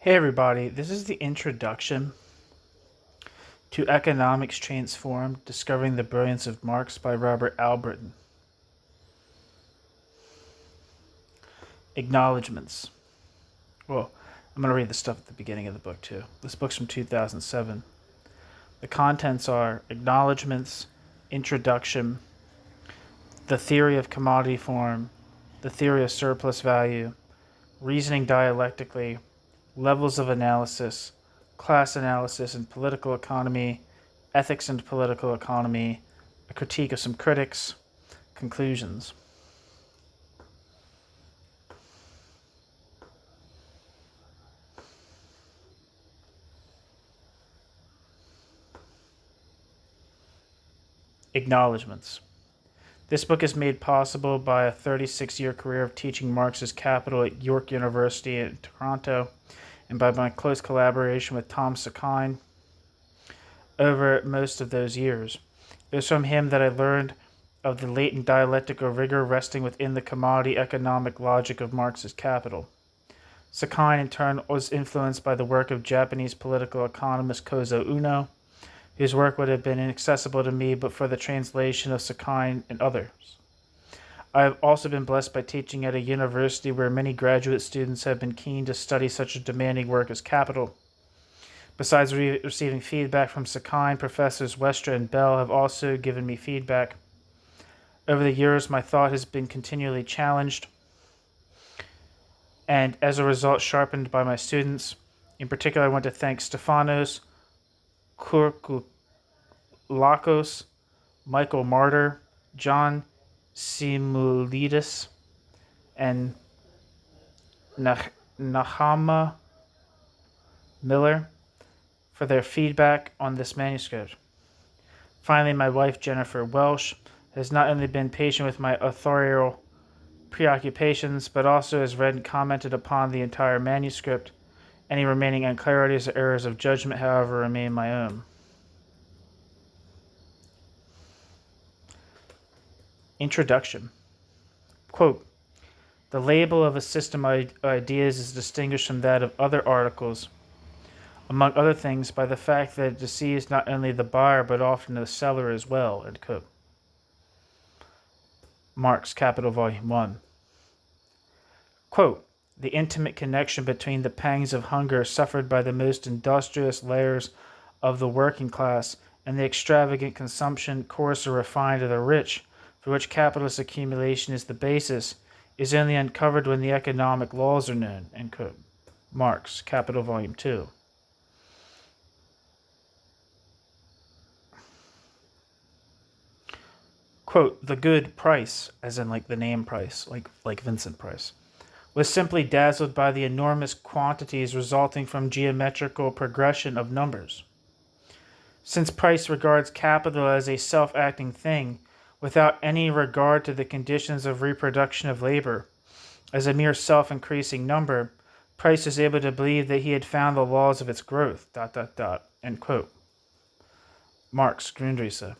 Hey everybody, this is the introduction to Economics Transformed, Discovering the Brilliance of Marx by Robert Albritton. Acknowledgements. Well, I'm going to read the stuff at the beginning of the book too. This book's from 2007. The contents are acknowledgements, introduction, the theory of commodity form, the theory of surplus value, reasoning dialectically, levels of analysis, class analysis and political economy, ethics and political economy, a critique of some critics, conclusions. Acknowledgements. This book is made possible by a 36-year career of teaching Marx's Capital at York University in Toronto, and by my close collaboration with Tom Sakine over most of those years. It was from him that I learned of the latent dialectical rigor resting within the commodity economic logic of Marx's Capital. Sakine, in turn, was influenced by the work of Japanese political economist Kozo Uno, whose work would have been inaccessible to me but for the translation of Sakine and others. I have also been blessed by teaching at a university where many graduate students have been keen to study such a demanding work as Capital. Besides receiving feedback from Sakine, Professors Westra and Bell have also given me feedback. Over the years, my thought has been continually challenged, and as a result, sharpened by my students. In particular, I want to thank Stefanos Kourkoulakos, Michael Martyr, John Simulidis, and Nahama Miller for their feedback on this manuscript. Finally, my wife, Jennifer Welsh, has not only been patient with my authorial preoccupations, but also has read and commented upon the entire manuscript. Any remaining unclarities or errors of judgment, however, remain my own. Introduction. Quote, the label of a system of ideas is distinguished from that of other articles, among other things, by the fact that it deceives not only the buyer, but often the seller as well. End quote. Marx, Capital, Volume 1. Quote, the intimate connection between the pangs of hunger suffered by the most industrious layers of the working class and the extravagant consumption, coarse or refined, of the rich, for which capitalist accumulation is the basis, is only uncovered when the economic laws are known. End quote. Marx, Capital, Volume 2. Quote, the good Price, as in like the name Price, like Vincent Price, was simply dazzled by the enormous quantities resulting from geometrical progression of numbers. Since Price regards capital as a self-acting thing, without any regard to the conditions of reproduction of labor, as a mere self-increasing number, Price was able to believe that he had found the laws of its growth, ... End quote. Marx, Grundrisse.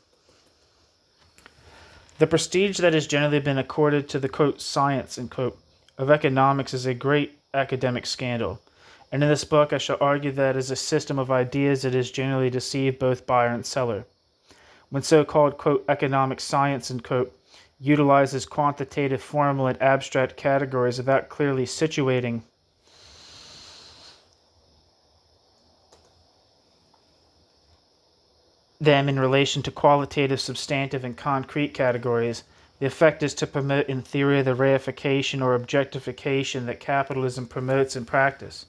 The prestige that has generally been accorded to the, quote, science, end quote, of economics is a great academic scandal, and in this book I shall argue that as a system of ideas it has generally deceived both buyer and seller. When so-called, quote, economic science, end quote, utilizes quantitative, formal, and abstract categories without clearly situating them in relation to qualitative, substantive, and concrete categories, the effect is to promote in theory the reification or objectification that capitalism promotes in practice.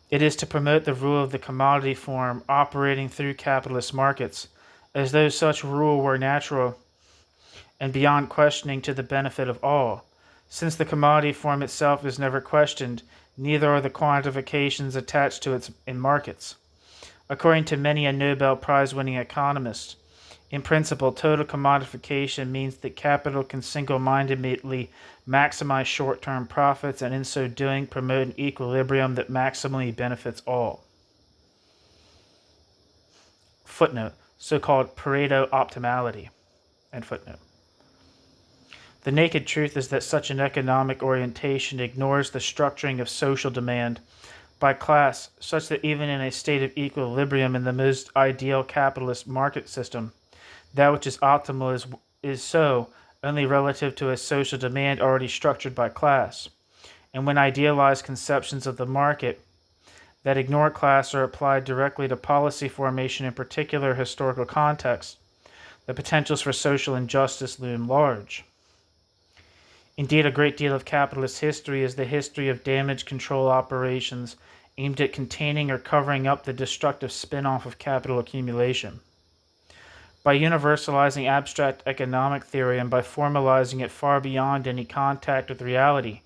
It is to promote the rule of the commodity form operating through capitalist markets, as though such rule were natural and beyond questioning to the benefit of all. Since the commodity form itself is never questioned, neither are the quantifications attached to it in markets. According to many a Nobel Prize-winning economist, in principle, total commodification means that capital can single-mindedly maximize short-term profits and in so doing promote an equilibrium that maximally benefits all. Footnote, so-called Pareto optimality. End footnote. The naked truth is that such an economic orientation ignores the structuring of social demand by class, such that even in a state of equilibrium in the most ideal capitalist market system, that which is optimal is so only relative to a social demand already structured by class. And when idealized conceptions of the market that ignore class are applied directly to policy formation in particular historical contexts, the potentials for social injustice loom large. Indeed, a great deal of capitalist history is the history of damage control operations aimed at containing or covering up the destructive spin-off of capital accumulation. By universalizing abstract economic theory and by formalizing it far beyond any contact with reality,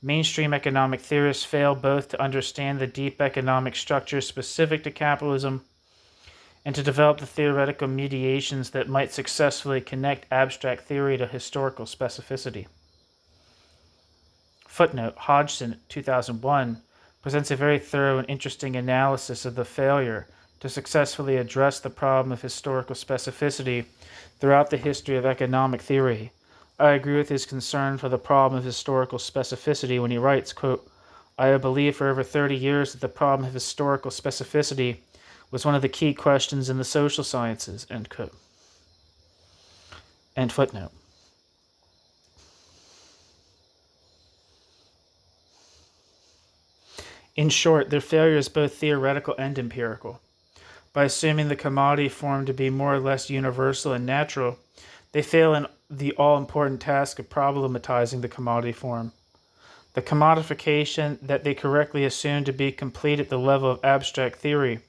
mainstream economic theorists fail both to understand the deep economic structures specific to capitalism and to develop the theoretical mediations that might successfully connect abstract theory to historical specificity. Footnote: Hodgson, 2001, presents a very thorough and interesting analysis of the failure to successfully address the problem of historical specificity throughout the history of economic theory. I agree with his concern for the problem of historical specificity when he writes, quote, I have believed for over 30 years that the problem of historical specificity was one of the key questions in the social sciences, end quote. End footnote. In short, their failure is both theoretical and empirical. By assuming the commodity form to be more or less universal and natural, they fail in the all-important task of problematizing the commodity form. The commodification that they correctly assume to be complete at the level of abstract theory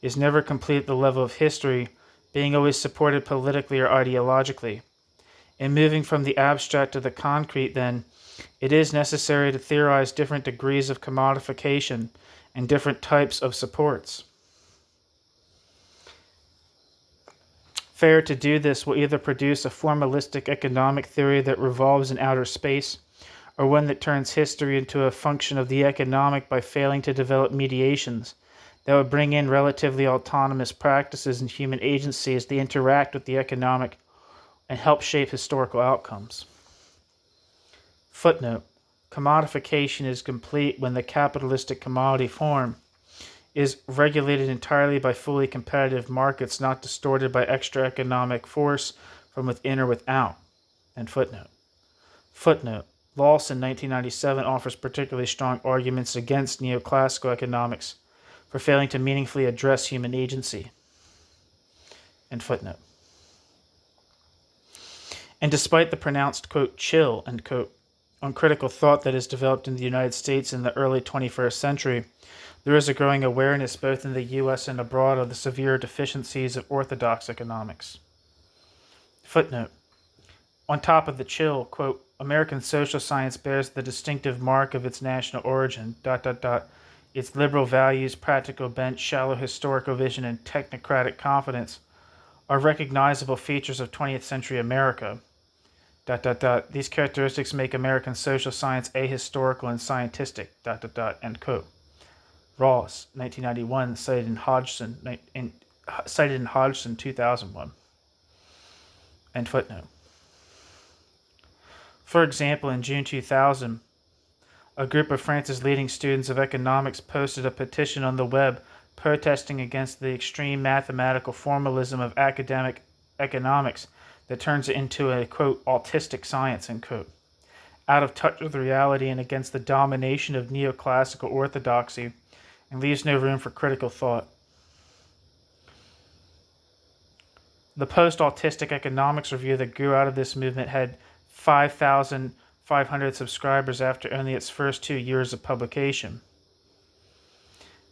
is never complete at the level of history, being always supported politically or ideologically. In moving from the abstract to the concrete, then, it is necessary to theorize different degrees of commodification and different types of supports. Failure to do this will either produce a formalistic economic theory that revolves in outer space, or one that turns history into a function of the economic by failing to develop mediations that would bring in relatively autonomous practices and human agency as they interact with the economic and help shape historical outcomes. Footnote: Commodification is complete when the capitalistic commodity form is regulated entirely by fully competitive markets, not distorted by extra economic force from within or without. End footnote. Footnote: Lawson, 1997, offers particularly strong arguments against neoclassical economics for failing to meaningfully address human agency. End footnote. And despite the pronounced, quote, chill, end quote, on critical thought that has developed in the United States in the early 21st century, there is a growing awareness both in the U.S. and abroad of the severe deficiencies of orthodox economics. Footnote: On top of the chill, quote, American social science bears the distinctive mark of its national origin, ... Its liberal values, practical bent, shallow historical vision, and technocratic confidence are recognizable features of 20th century America. ... These characteristics make American social science ahistorical and scientific, ... End quote. Ross, 1991, cited in Hodgson, 2001. End footnote. For example, in June 2000, a group of France's leading students of economics posted a petition on the web protesting against the extreme mathematical formalism of academic economics that turns it into a, quote, autistic science, end quote, out of touch with reality and against the domination of neoclassical orthodoxy, and leaves no room for critical thought. The post-autistic economics review that grew out of this movement had 5,500 subscribers after only its first 2 years of publication.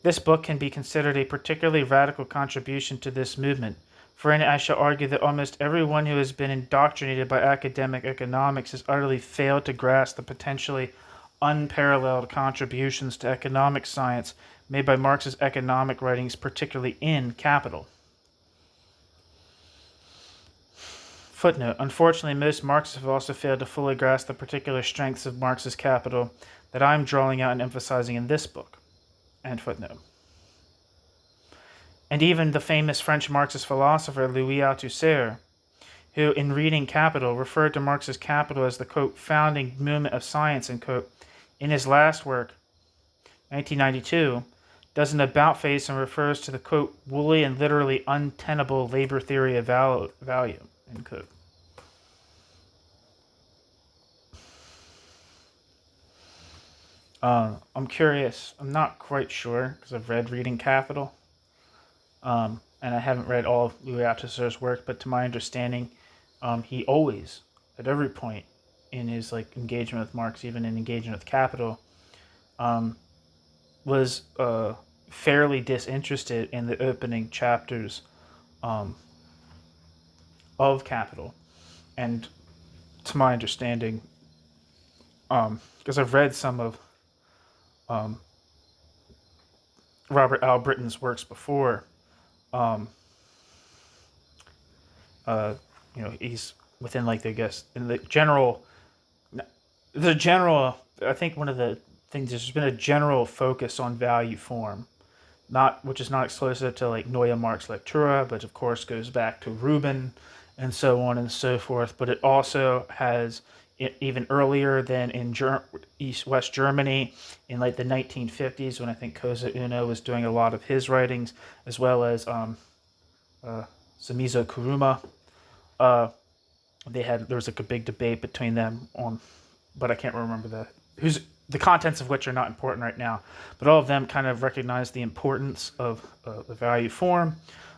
This book can be considered a particularly radical contribution to this movement, for in it I shall argue that almost everyone who has been indoctrinated by academic economics has utterly failed to grasp the potentially unparalleled contributions to economic science made by Marx's economic writings, particularly in Capital. Footnote: Unfortunately, most Marxists have also failed to fully grasp the particular strengths of Marx's Capital that I am drawing out and emphasizing in this book. End footnote. And even the famous French Marxist philosopher Louis Althusser, who, in reading Capital, referred to Marx's Capital as the, quote, founding movement of science, end quote, in his last work, 1992, does an about-face and refers to the, quote, woolly and literally untenable labor theory of value, end quote. I'm curious. I'm not quite sure because I've read Reading Capital, and I haven't read all of Louis Althusser's work. But to my understanding, he always, at every point in his engagement with Marx, even in engagement with Capital, was fairly disinterested in the opening chapters of Capital, and to my understanding, because I've read some of Robert Albritton's works before. He's within in the general. I think one of the things there's been a general focus on value form, which is not exclusive to Neue Marx Lectura, but of course goes back to Rubin and so on and so forth. But it also has even earlier than in West Germany in the 1950s, when I think Koza Uno was doing a lot of his writings, as well as Samizo Kuruma. There was a big debate between them but I can't remember the contents of which are not important right now. But all of them kind of recognize the importance of the value form,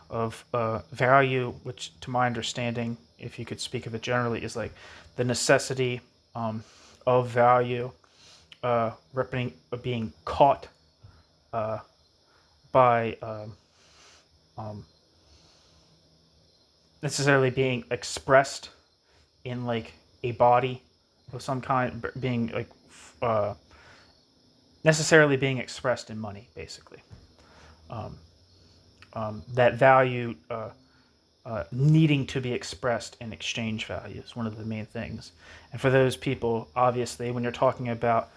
of value, which to my understanding, if you could speak of it generally, is the necessity of value being caught by necessarily being expressed in a body of some kind, being necessarily being expressed in money, basically. That value needing to be expressed in exchange value is one of the main things. And for those people, obviously, when you're talking about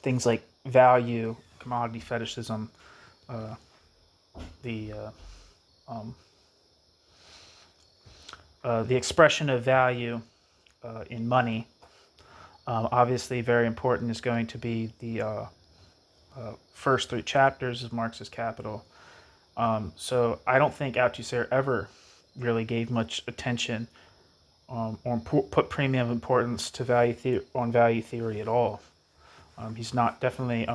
things like value, commodity fetishism, the expression of value in money, obviously very important is going to be the first 3 chapters of Marx's Capital. So I don't think Althusser ever really gave much attention or put premium importance to value theory at all. He's not definitely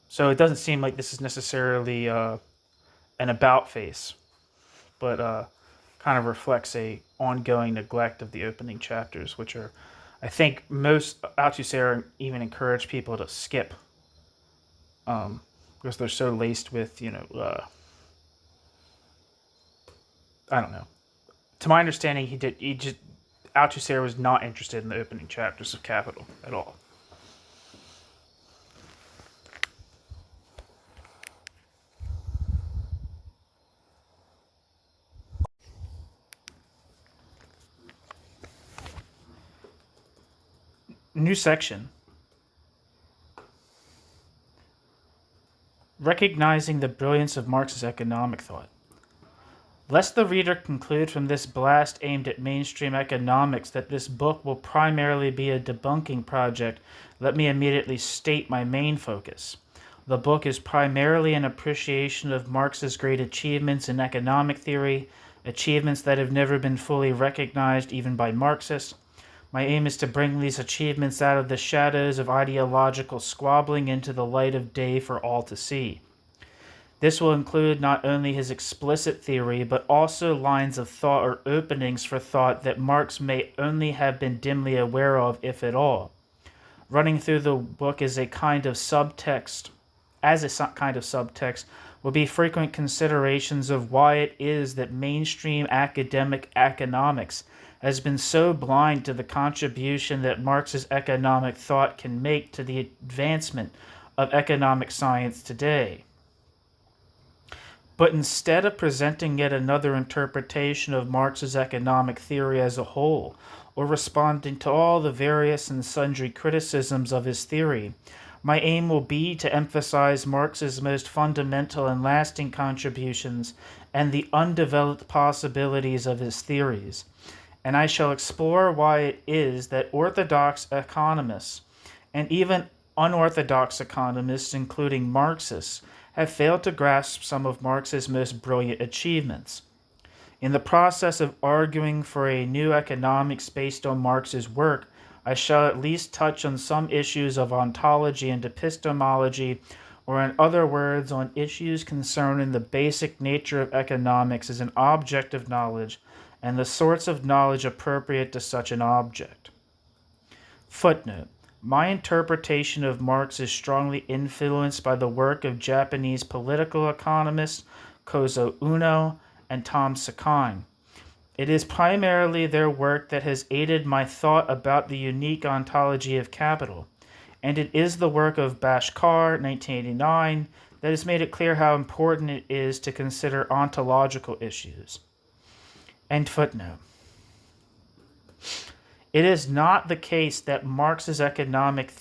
So it doesn't seem like this is necessarily an about face, but kind of reflects a ongoing neglect of the opening chapters, which are, I think, most Althusser even encourage people to skip, because they're so laced with I don't know. To my understanding, Althusser was not interested in the opening chapters of Capital at all. New section. Recognizing the brilliance of Marx's economic thought. Lest the reader conclude from this blast aimed at mainstream economics that this book will primarily be a debunking project, let me immediately state my main focus. The book is primarily an appreciation of Marx's great achievements in economic theory, achievements that have never been fully recognized even by Marxists. My aim is to bring these achievements out of the shadows of ideological squabbling into the light of day for all to see. This will include not only his explicit theory, but also lines of thought or openings for thought that Marx may only have been dimly aware of, if at all. Running through the book as a kind of subtext, will be frequent considerations of why it is that mainstream academic economics has been so blind to the contribution that Marx's economic thought can make to the advancement of economic science today. But instead of presenting yet another interpretation of Marx's economic theory as a whole, or responding to all the various and sundry criticisms of his theory, my aim will be to emphasize Marx's most fundamental and lasting contributions and the undeveloped possibilities of his theories, and I shall explore why it is that orthodox economists and even unorthodox economists, including Marxists, have failed to grasp some of Marx's most brilliant achievements. In the process of arguing for a new economics based on Marx's work, I shall at least touch on some issues of ontology and epistemology, or in other words, on issues concerning the basic nature of economics as an object of knowledge and the sorts of knowledge appropriate to such an object. Footnote. My interpretation of Marx is strongly influenced by the work of Japanese political economists Kozo Uno and Tom Sakine. It is primarily their work that has aided my thought about the unique ontology of capital, and it is the work of Bashkar, 1989, that has made it clear how important it is to consider ontological issues. End footnote. It is not the case that Marx's economic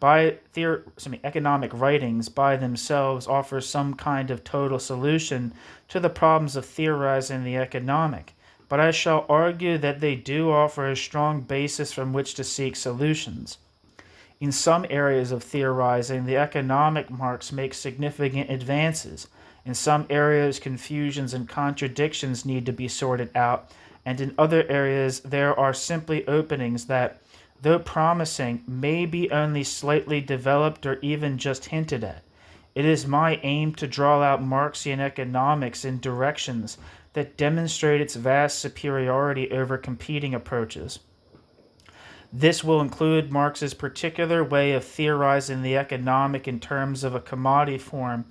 writings by themselves offer some kind of total solution to the problems of theorizing the economic, but I shall argue that they do offer a strong basis from which to seek solutions. In some areas of theorizing the economic, Marx makes significant advances. In some areas, confusions and contradictions need to be sorted out, and in other areas, there are simply openings that, though promising, may be only slightly developed or even just hinted at. It is my aim to draw out Marxian economics in directions that demonstrate its vast superiority over competing approaches. This will include Marx's particular way of theorizing the economic in terms of a commodity form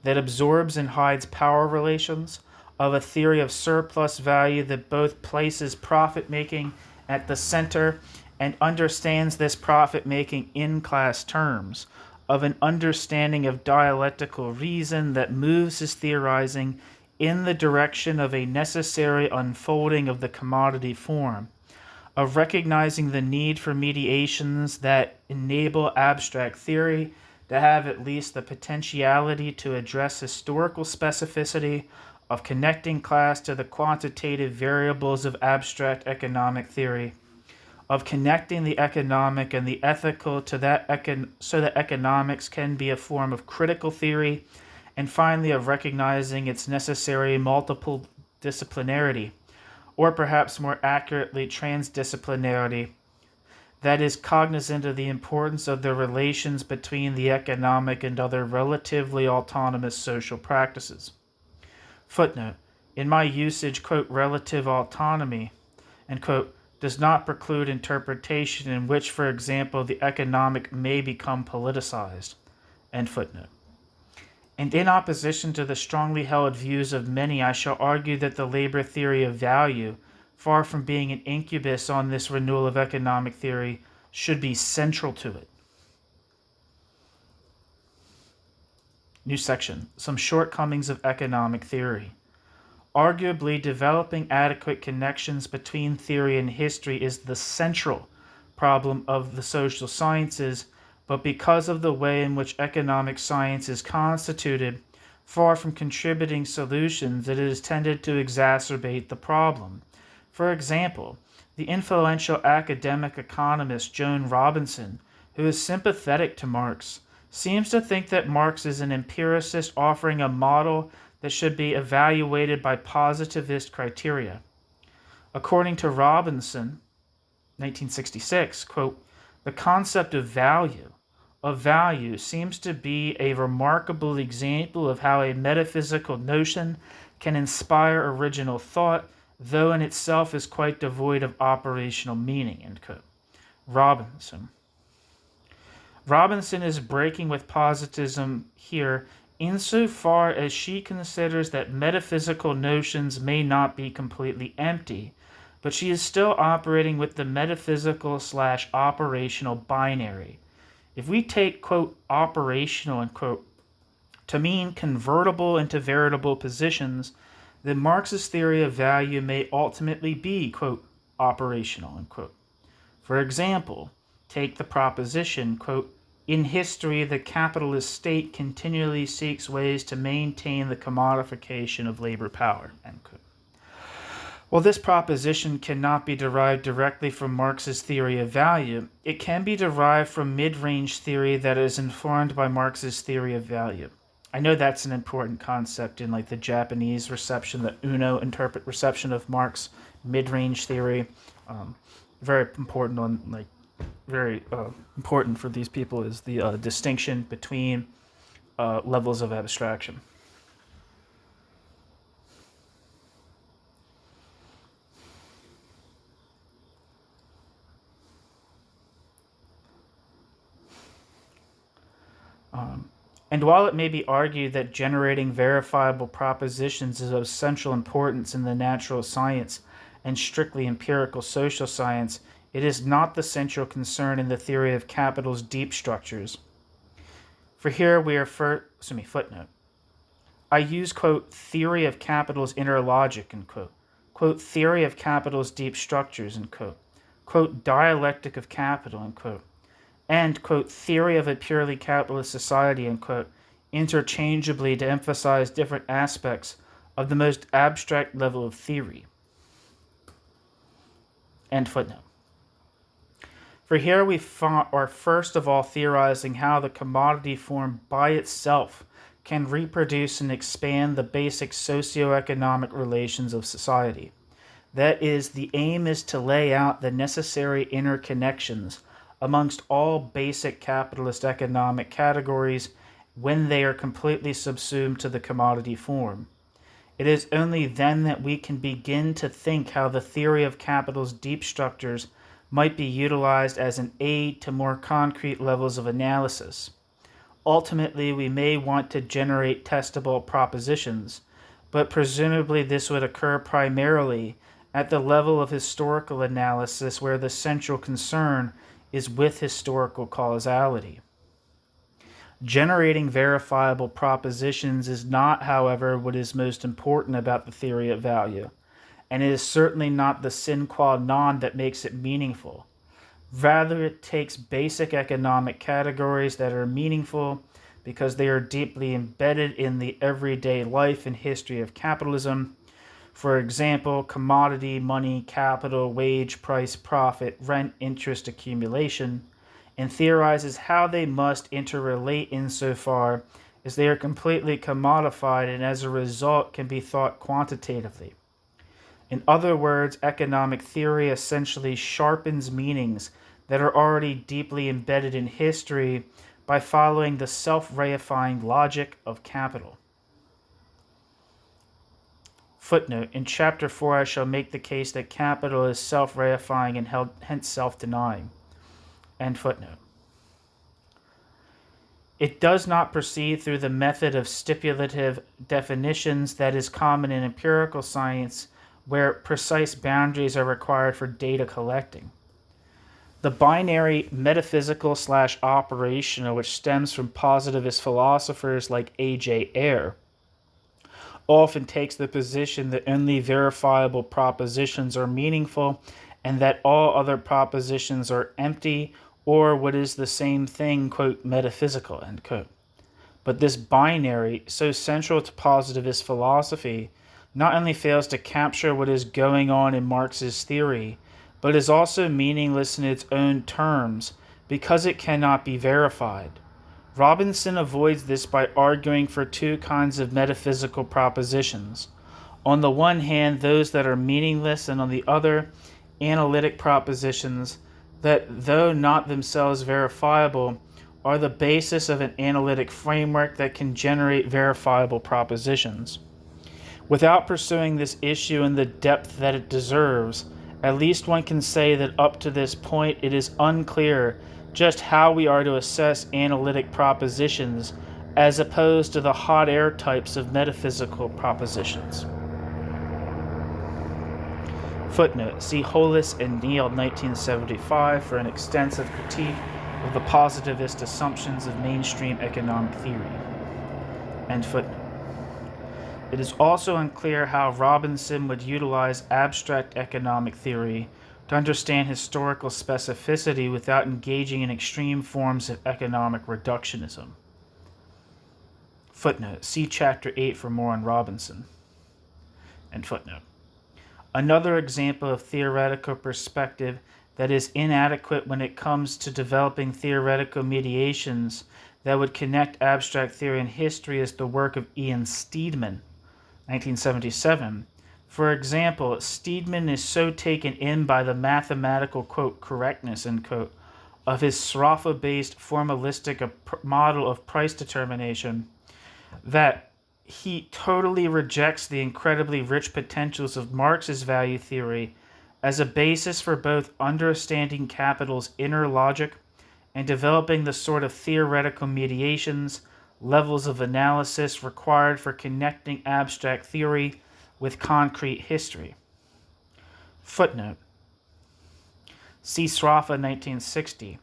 that absorbs and hides power relations, of a theory of surplus value that both places profit-making at the center and understands this profit-making in class terms, of an understanding of dialectical reason that moves his theorizing in the direction of a necessary unfolding of the commodity form, of recognizing the need for mediations that enable abstract theory to have at least the potentiality to address historical specificity, of connecting class to the quantitative variables of abstract economic theory, of connecting the economic and the ethical to that so that economics can be a form of critical theory, and finally of recognizing its necessary multiple disciplinarity, or perhaps more accurately transdisciplinarity, that is cognizant of the importance of the relations between the economic and other relatively autonomous social practices. Footnote. In my usage, quote, relative autonomy, and quote, does not preclude interpretation in which, for example, the economic may become politicized, end footnote. And in opposition to the strongly held views of many, I shall argue that the labor theory of value, far from being an incubus on this renewal of economic theory, should be central to it. New section. Some shortcomings of economic theory. Arguably, developing adequate connections between theory and history is the central problem of the social sciences, but because of the way in which economic science is constituted, far from contributing solutions, it has tended to exacerbate the problem. For example, the influential academic economist Joan Robinson, who is sympathetic to Marx, seems to think that Marx is an empiricist offering a model that should be evaluated by positivist criteria. According to Robinson, 1966, quote, the concept of value seems to be a remarkable example of how a metaphysical notion can inspire original thought, though in itself is quite devoid of operational meaning, end quote. Robinson is breaking with positivism here insofar as she considers that metaphysical notions may not be completely empty, but she is still operating with the metaphysical/operational binary. If we take, quote, operational, end quote, to mean convertible into veritable positions, then Marx's theory of value may ultimately be, quote, operational, end quote. For example, take the proposition, quote, in history, the capitalist state continually seeks ways to maintain the commodification of labor power, end quote. While this proposition cannot be derived directly from Marx's theory of value, it can be derived from mid-range theory that is informed by Marx's theory of value. I know that's an important concept in like the Japanese reception, the Uno interpret reception of Marx, mid-range theory. Very important on like very important for these people is the distinction between levels of abstraction. And while it may be argued that generating verifiable propositions is of central importance in the natural science and strictly empirical social science, it is not the central concern in the theory of capital's deep structures. For here we are footnote. I use, quote, theory of capital's inner logic, end quote. Quote, theory of capital's deep structures, end quote. Quote, dialectic of capital, end quote. And, quote, theory of a purely capitalist society, end quote, interchangeably to emphasize different aspects of the most abstract level of theory. End footnote. For here we are first of all theorizing how the commodity form by itself can reproduce and expand the basic socioeconomic relations of society. That is, the aim is to lay out the necessary interconnections amongst all basic capitalist economic categories when they are completely subsumed to the commodity form. It is only then that we can begin to think how the theory of capital's deep structures might be utilized as an aid to more concrete levels of analysis. Ultimately, we may want to generate testable propositions, but presumably this would occur primarily at the level of historical analysis where the central concern is with historical causality. Generating verifiable propositions is not, however, what is most important about the theory of value, and it is certainly not the sine qua non that makes it meaningful. Rather, it takes basic economic categories that are meaningful because they are deeply embedded in the everyday life and history of capitalism. For example, commodity, money, capital, wage, price, profit, rent, interest, accumulation, and theorizes how they must interrelate insofar as they are completely commodified and as a result can be thought quantitatively. In other words, economic theory essentially sharpens meanings that are already deeply embedded in history by following the self-reifying logic of capital. Footnote, in Chapter 4 I shall make the case that capital is self-reifying and hence self-denying. End footnote. It does not proceed through the method of stipulative definitions that is common in empirical science, where precise boundaries are required for data collecting. The binary metaphysical/operational, which stems from positivist philosophers like A.J. Ayer, often takes the position that only verifiable propositions are meaningful and that all other propositions are empty or what is the same thing, quote, metaphysical, end quote. But this binary, so central to positivist philosophy, not only fails to capture what is going on in Marx's theory, but is also meaningless in its own terms because it cannot be verified. Robinson avoids this by arguing for two kinds of metaphysical propositions. On the one hand, those that are meaningless, and on the other, analytic propositions that, though not themselves verifiable, are the basis of an analytic framework that can generate verifiable propositions. Without pursuing this issue in the depth that it deserves, at least one can say that up to this point it is unclear just how we are to assess analytic propositions as opposed to the hot air types of metaphysical propositions. Footnote, see Hollis and Neal, 1975, for an extensive critique of the positivist assumptions of mainstream economic theory. End footnote. It is also unclear how Robinson would utilize abstract economic theory to understand historical specificity without engaging in extreme forms of economic reductionism. Footnote, see Chapter 8 for more on Robinson. End footnote. Another example of theoretical perspective that is inadequate when it comes to developing theoretical mediations that would connect abstract theory and history is the work of Ian Steedman, 1977. For example, Steedman is so taken in by the mathematical, quote, correctness, end quote, of his Sraffa-based formalistic model of price determination that he totally rejects the incredibly rich potentials of Marx's value theory as a basis for both understanding capital's inner logic and developing the sort of theoretical mediations, levels of analysis required for connecting abstract theory with concrete history. Footnote. See Sraffa 1960.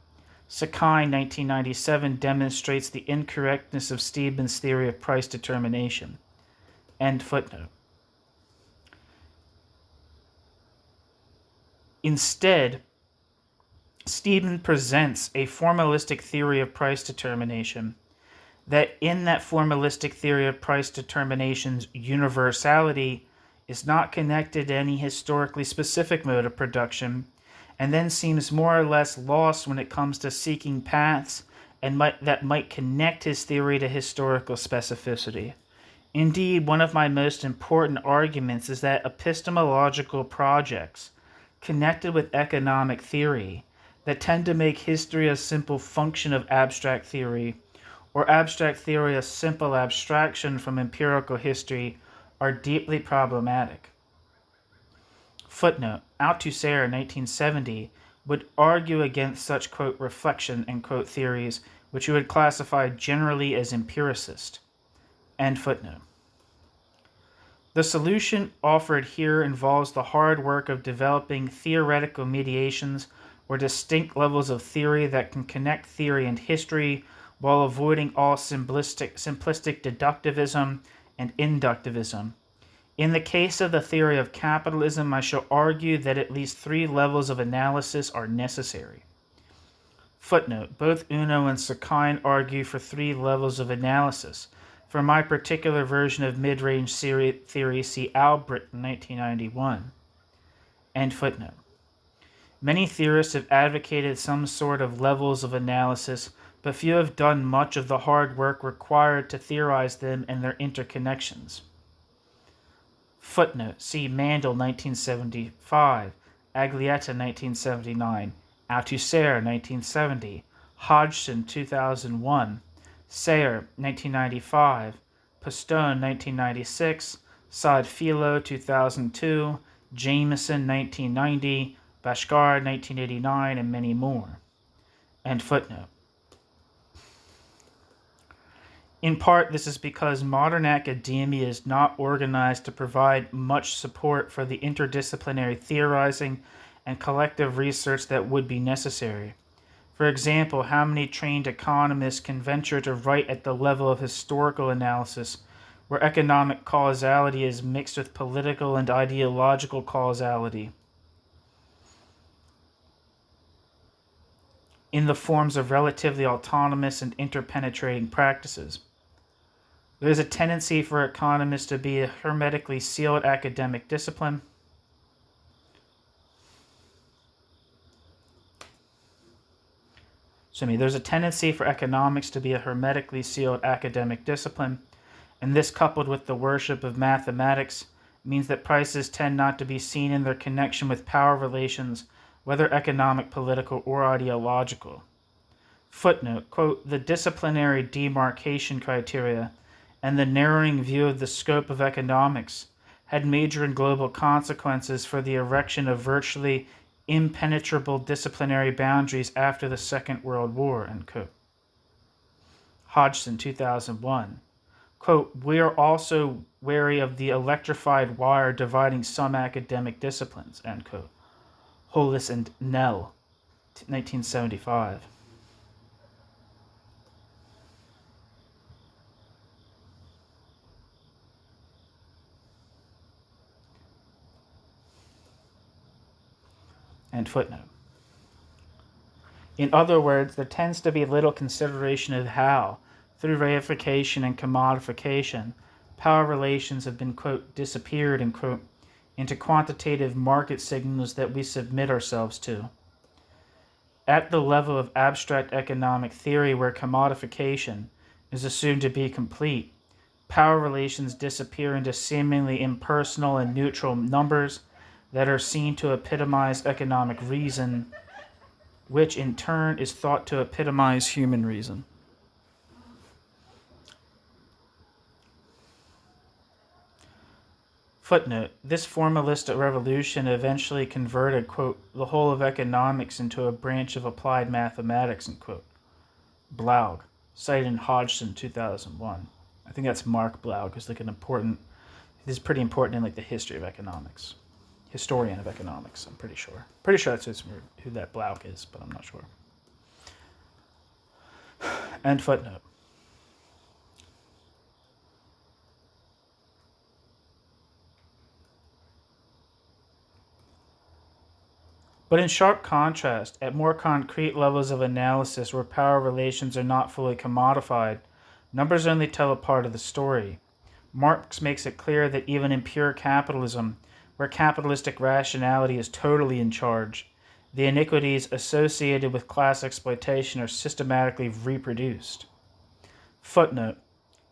Sakai 1997 demonstrates the incorrectness of Steedman's theory of price determination. End footnote. Instead, Steedman presents a formalistic theory of price determination that in that formalistic theory of price determination's universality is not connected to any historically specific mode of production, and then seems more or less lost when it comes to seeking paths that might connect his theory to historical specificity. Indeed, one of my most important arguments is that epistemological projects connected with economic theory that tend to make history a simple function of abstract theory, or abstract theory a simple abstraction from empirical history, are deeply problematic. Footnote. Althusser, 1970, would argue against such, quote, reflection, end quote, theories, which he would classify generally as empiricist. End footnote. The solution offered here involves the hard work of developing theoretical mediations or distinct levels of theory that can connect theory and history while avoiding all simplistic deductivism and inductivism. In the case of the theory of capitalism, I shall argue that at least 3 levels of analysis are necessary. Footnote. Both Uno and Sakai argue for 3 levels of analysis. For my particular version of mid-range theory, see Albritton, 1991. End footnote. Many theorists have advocated some sort of levels of analysis, but few have done much of the hard work required to theorize them and their interconnections. Footnote. See Mandel, 1975, Aglietta, 1979, Althusser, 1970, Hodgson, 2001, Sayer, 1995, Postone, 1996, Saad Philo, 2002, Jameson, 1990, Bashgar, 1989, and many more. End footnote. In part, this is because modern academia is not organized to provide much support for the interdisciplinary theorizing and collective research that would be necessary. For example, how many trained economists can venture to write at the level of historical analysis, where economic causality is mixed with political and ideological causality, in the forms of relatively autonomous and interpenetrating practices? There is a tendency for economists to be a hermetically sealed academic discipline. There's a tendency for economics to be a hermetically sealed academic discipline, and this, coupled with the worship of mathematics, means that prices tend not to be seen in their connection with power relations, whether economic, political, or ideological. Footnote, quote, the disciplinary demarcation criteria and the narrowing view of the scope of economics had major and global consequences for the erection of virtually impenetrable disciplinary boundaries after the Second World War, end quote. Hodgson, 2001. Quote, we are also wary of the electrified wire dividing some academic disciplines, end quote. Hollis and Nell, 1975. End footnote. In other words, there tends to be little consideration of how, through reification and commodification, power relations have been, quote, disappeared, end quote, into quantitative market signals that we submit ourselves to. At the level of abstract economic theory where commodification is assumed to be complete, power relations disappear into seemingly impersonal and neutral numbers that are seen to epitomize economic reason, which in turn is thought to epitomize human reason. Footnote: this formalistic revolution eventually converted, quote, the whole of economics into a branch of applied mathematics, end quote. Blaug, cited in Hodgson 2001. I think that's Mark Blaug, who's like he's pretty important in like the history of economics. Historian of economics, I'm pretty sure. Pretty sure that's who that Blaug is, but I'm not sure. End footnote. But in sharp contrast, at more concrete levels of analysis where power relations are not fully commodified, numbers only tell a part of the story. Marx makes it clear that even in pure capitalism, where capitalistic rationality is totally in charge, the iniquities associated with class exploitation are systematically reproduced. Footnote: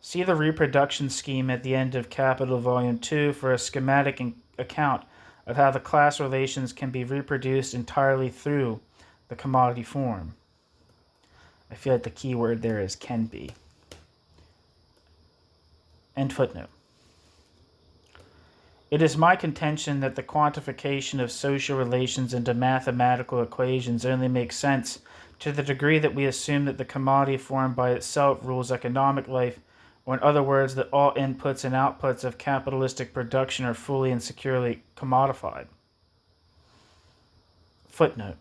see the reproduction scheme at the end of Capital Volume 2 for a schematic account of how the class relations can be reproduced entirely through the commodity form. I feel like the key word there is can be. End footnote. It is my contention that the quantification of social relations into mathematical equations only makes sense to the degree that we assume that the commodity form by itself rules economic life, or in other words, that all inputs and outputs of capitalistic production are fully and securely commodified. Footnote: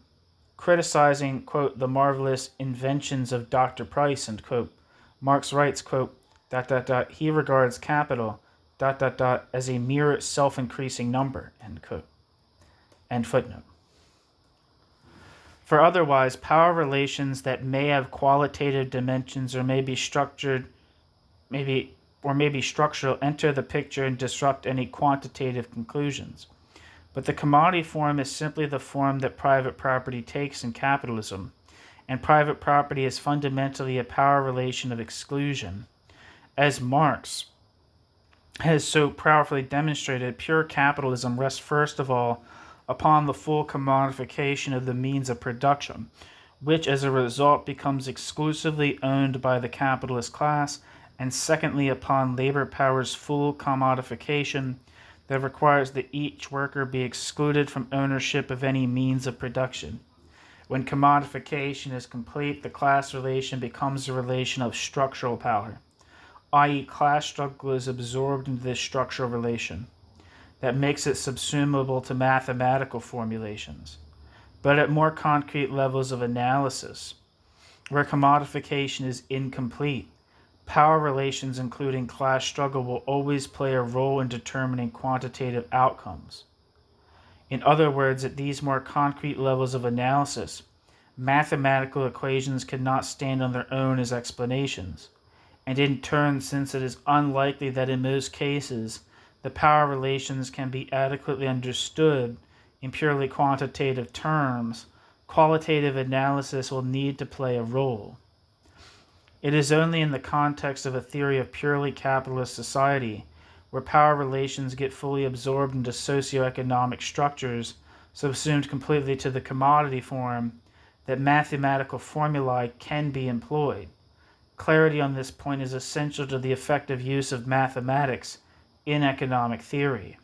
criticizing, quote, the marvelous inventions of Dr. Price, end quote, Marx writes, quote, ... he regards capital, ... as a mere self-increasing number, end quote. End footnote. For otherwise, power relations that may have qualitative dimensions or may be structural enter the picture and disrupt any quantitative conclusions. But the commodity form is simply the form that private property takes in capitalism, and private property is fundamentally a power relation of exclusion. As Marx has so powerfully demonstrated, pure capitalism rests first of all upon the full commodification of the means of production, which as a result becomes exclusively owned by the capitalist class, and secondly upon labor power's full commodification that requires that each worker be excluded from ownership of any means of production. When commodification is complete, the class relation becomes a relation of structural power, i.e. class struggle is absorbed into this structural relation. That makes it subsumable to mathematical formulations. But at more concrete levels of analysis, where commodification is incomplete, power relations including class struggle will always play a role in determining quantitative outcomes. In other words, at these more concrete levels of analysis, mathematical equations cannot stand on their own as explanations, and in turn, since it is unlikely that in most cases the power relations can be adequately understood in purely quantitative terms, qualitative analysis will need to play a role. It is only in the context of a theory of purely capitalist society, where power relations get fully absorbed into socioeconomic structures subsumed completely to the commodity form, that mathematical formulae can be employed. Clarity on this point is essential to the effective use of mathematics in economic theory.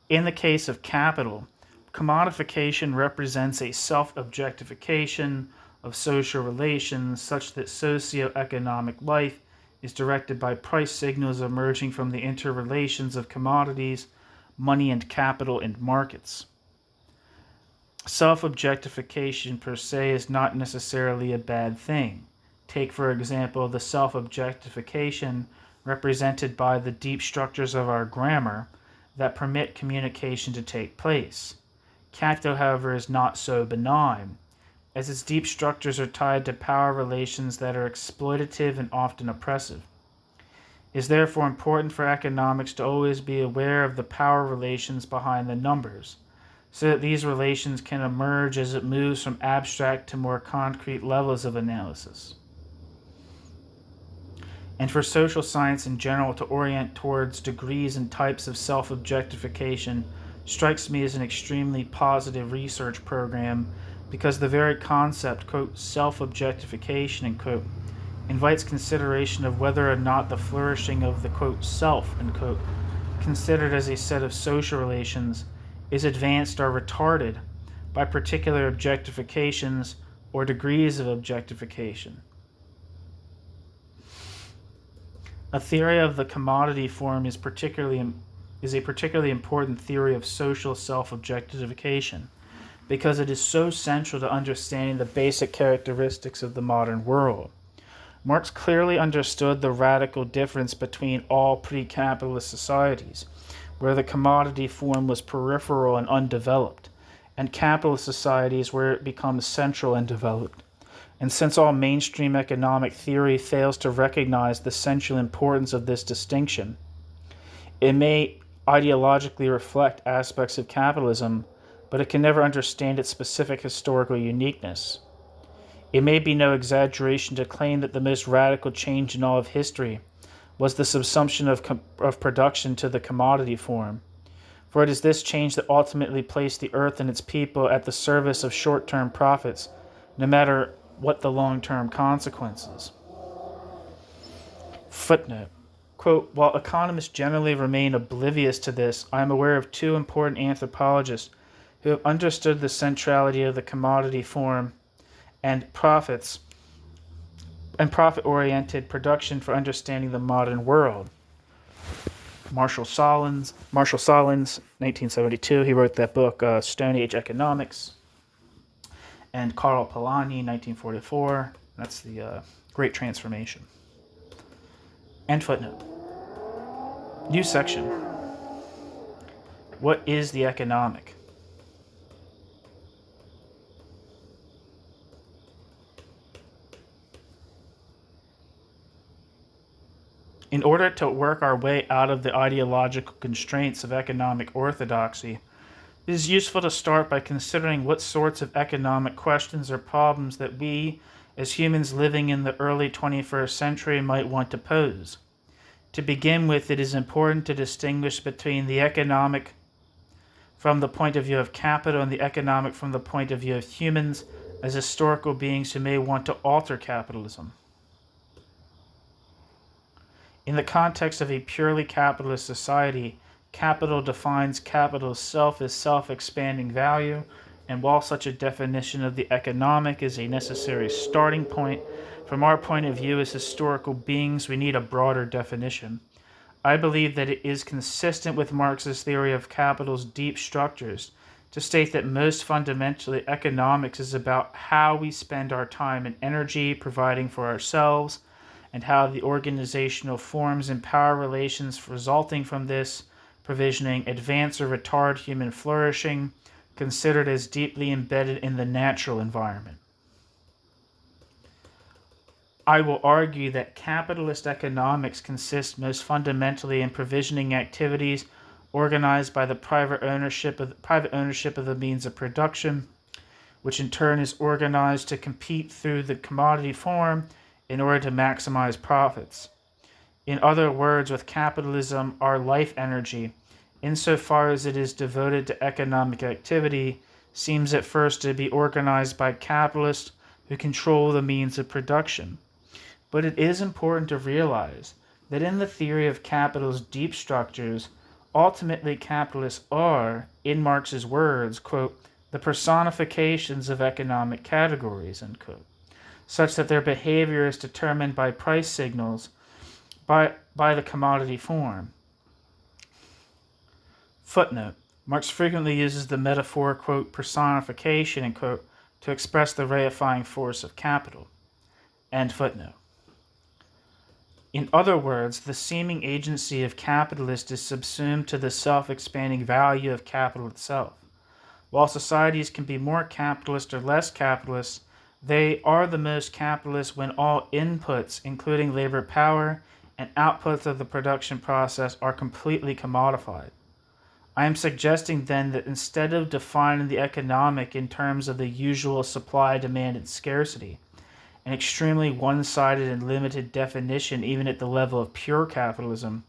In the case of capital, commodification represents a self-objectification of social relations such that socioeconomic life is directed by price signals emerging from the interrelations of commodities, money and capital, and markets. Self-objectification per se is not necessarily a bad thing. Take, for example, the self-objectification represented by the deep structures of our grammar that permit communication to take place. Capital, however, is not so benign, as its deep structures are tied to power relations that are exploitative and often oppressive. It is therefore important for economics to always be aware of the power relations behind the numbers, so that these relations can emerge as it moves from abstract to more concrete levels of analysis. And for social science in general to orient towards degrees and types of self-objectification strikes me as an extremely positive research program, because the very concept, quote, self-objectification, end quote, invites consideration of whether or not the flourishing of the, quote, self, end quote, considered as a set of social relations, is advanced or retarded by particular objectifications or degrees of objectification. A theory of the commodity form is a particularly important theory of social self-objectification, because it is so central to understanding the basic characteristics of the modern world. Marx clearly understood the radical difference between all pre-capitalist societies, where the commodity form was peripheral and undeveloped, and capitalist societies where it becomes central and developed. And since all mainstream economic theory fails to recognize the central importance of this distinction, it may ideologically reflect aspects of capitalism, but it can never understand its specific historical uniqueness. It may be no exaggeration to claim that the most radical change in all of history was the subsumption of production to the commodity form, for it is this change that ultimately placed the earth and its people at the service of short-term profits, no matter what the long-term consequences. Footnote. Quote, while economists generally remain oblivious to this, I am aware of two important anthropologists who have understood the centrality of the commodity form and profit-oriented production for understanding the modern world. Marshall Solins, 1972, he wrote that book, Stone Age Economics. And Karl Polanyi, 1944, that's the Great Transformation. End footnote. New section. What is the economic? In order to work our way out of the ideological constraints of economic orthodoxy, it is useful to start by considering what sorts of economic questions or problems that we, as humans living in the early 21st century, might want to pose. To begin with, it is important to distinguish between the economic from the point of view of capital and the economic from the point of view of humans as historical beings who may want to alter capitalism. In the context of a purely capitalist society, capital defines capital's self as self-expanding value, and while such a definition of the economic is a necessary starting point, from our point of view as historical beings, we need a broader definition. I believe that it is consistent with Marx's theory of capital's deep structures to state that most fundamentally economics is about how we spend our time and energy providing for ourselves, and how the organizational forms and power relations resulting from this provisioning advance or retard human flourishing, considered as deeply embedded in the natural environment. I will argue that capitalist economics consists most fundamentally in provisioning activities organized by the private ownership of the means of production, which in turn is organized to compete through the commodity form in order to maximize profits. In other words, with capitalism, our life energy, insofar as it is devoted to economic activity, seems at first to be organized by capitalists who control the means of production. But it is important to realize that in the theory of capital's deep structures, ultimately capitalists are, in Marx's words, quote, the personifications of economic categories, end quote, such that their behavior is determined by price signals by the commodity form. Footnote. Marx frequently uses the metaphor, quote, personification, end quote, to express the reifying force of capital. End footnote. In other words, the seeming agency of capitalist is subsumed to the self-expanding value of capital itself. While societies can be more capitalist or less capitalist, they are the most capitalist when all inputs, including labor power and outputs of the production process are completely commodified. I am suggesting then that instead of defining the economic in terms of the usual supply, demand, and scarcity, an extremely one-sided and limited definition even at the level of pure capitalism,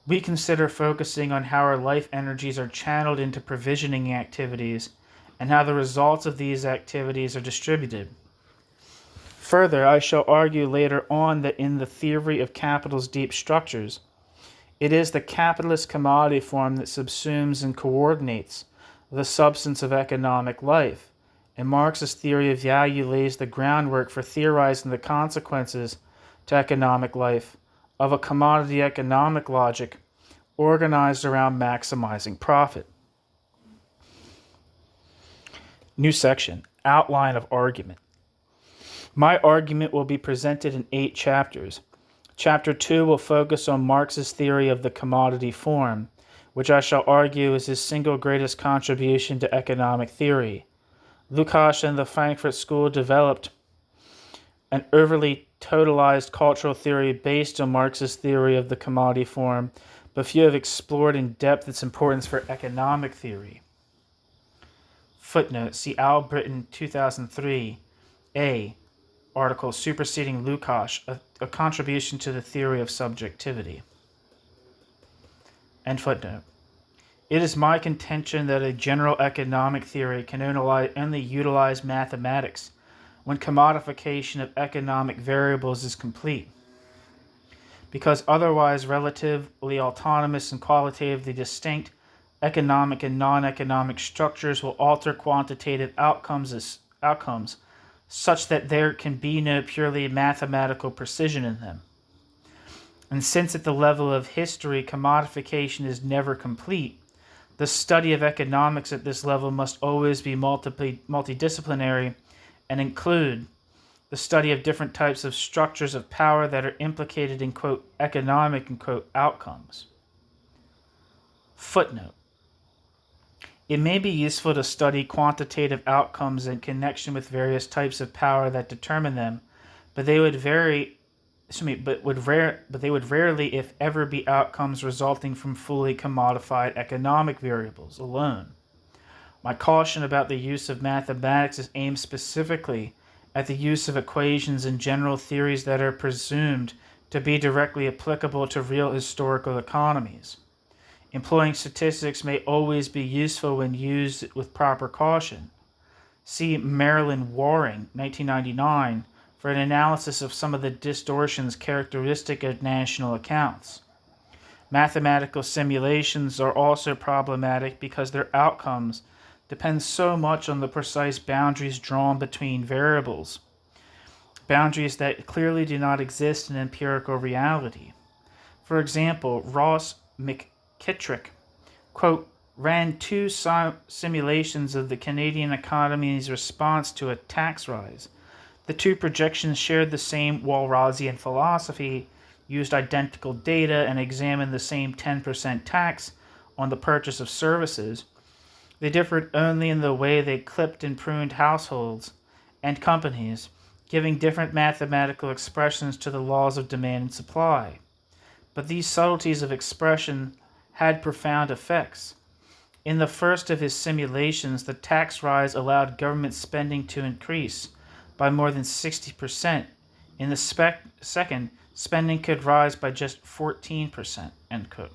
we consider focusing on how our life energies are channeled into provisioning activities and how the results of these activities are distributed. Further, I shall argue later on that in the theory of capital's deep structures, it is the capitalist commodity form that subsumes and coordinates the substance of economic life, and Marx's theory of value lays the groundwork for theorizing the consequences to economic life of a commodity economic logic organized around maximizing profit. New section, Outline of Argument. My argument will be presented in 8 chapters. Chapter 2 will focus on Marx's theory of the commodity form, which I shall argue is his single greatest contribution to economic theory. Lukács and the Frankfurt School developed an overly totalized cultural theory based on Marx's theory of the commodity form, but few have explored in depth its importance for economic theory. Footnote, see Albritton 2003, A, article Superseding Lukács, a contribution to the theory of subjectivity. End footnote. It is my contention that a general economic theory can only utilize mathematics when commodification of economic variables is complete, because otherwise relatively autonomous and qualitatively distinct economic and non-economic structures will alter quantitative outcomes such that there can be no purely mathematical precision in them. And since at the level of history commodification is never complete, the study of economics at this level must always be multidisciplinary and include the study of different types of structures of power that are implicated in, quote, economic, and, quote, outcomes. Footnote. It may be useful to study quantitative outcomes in connection with various types of power that determine them, but they would rarely, if ever, be outcomes resulting from fully commodified economic variables alone. My caution about the use of mathematics is aimed specifically at the use of equations and general theories that are presumed to be directly applicable to real historical economies. Employing statistics may always be useful when used with proper caution. See Marilyn Waring, 1999, for an analysis of some of the distortions characteristic of national accounts. Mathematical simulations are also problematic because their outcomes depend so much on the precise boundaries drawn between variables, boundaries that clearly do not exist in empirical reality. For example, Ross McKittrick, quote, ran 2 simulations of the Canadian economy's response to a tax rise. The 2 projections shared the same Walrasian philosophy, used identical data, and examined the same 10% tax on the purchase of services. They differed only in the way they clipped and pruned households and companies, giving different mathematical expressions to the laws of demand and supply. But these subtleties of expression had profound effects. In the first of his simulations, the tax rise allowed government spending to increase by more than 60%. In the second, spending could rise by just 14%, end quote.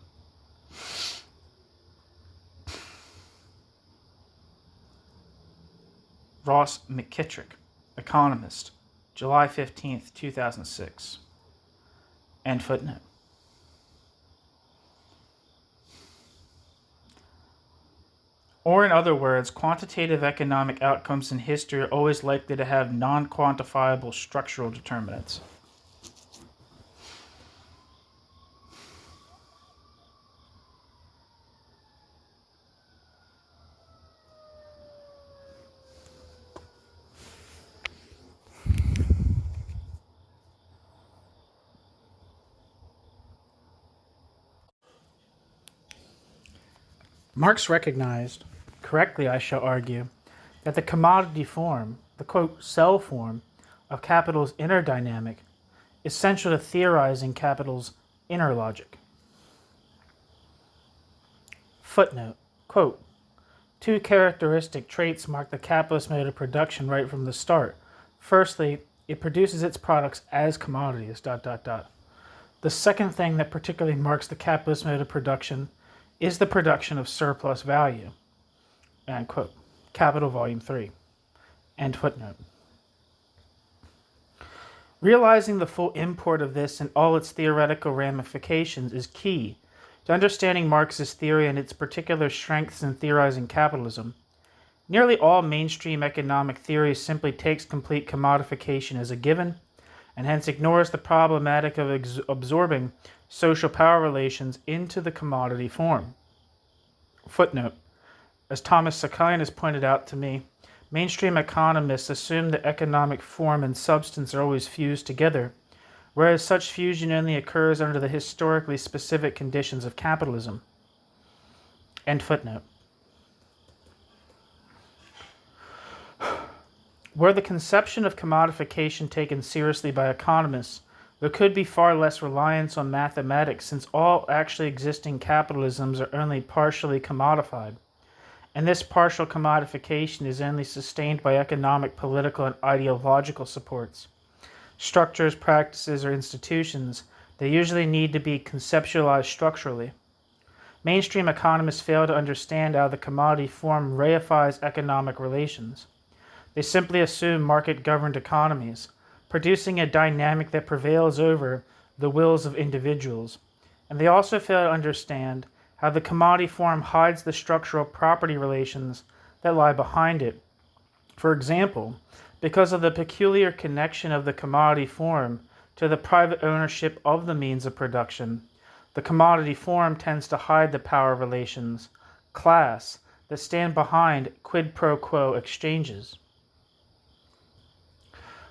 Ross McKittrick, economist, July 15th, 2006. End footnote. Or in other words, quantitative economic outcomes in history are always likely to have non-quantifiable structural determinants. Marx recognized, correctly I shall argue, that the commodity form, the quote, cell form, of capital's inner dynamic essential to theorizing capital's inner logic. Footnote, quote, two characteristic traits mark the capitalist mode of production right from the start. Firstly, it produces its products as commodities, ... The second thing that particularly marks the capitalist mode of production is the production of surplus value. End quote. Capital Volume 3. End footnote. Realizing the full import of this and all its theoretical ramifications is key to understanding Marx's theory and its particular strengths in theorizing capitalism. Nearly all mainstream economic theory simply takes complete commodification as a given, and hence ignores the problematic of absorbing social power relations into the commodity form. Footnote, as Thomas Sakai has pointed out to me, mainstream economists assume that economic form and substance are always fused together, whereas such fusion only occurs under the historically specific conditions of capitalism. End footnote. Were the conception of commodification taken seriously by economists, there could be far less reliance on mathematics, since all actually existing capitalisms are only partially commodified, and this partial commodification is only sustained by economic, political, and ideological supports. Structures, practices, or institutions, they usually need to be conceptualized structurally. Mainstream economists fail to understand how the commodity form reifies economic relations. They simply assume market-governed economies, producing a dynamic that prevails over the wills of individuals. And they also fail to understand how the commodity form hides the structural property relations that lie behind it. For example, because of the peculiar connection of the commodity form to the private ownership of the means of production, the commodity form tends to hide the power relations, class, that stand behind quid pro quo exchanges.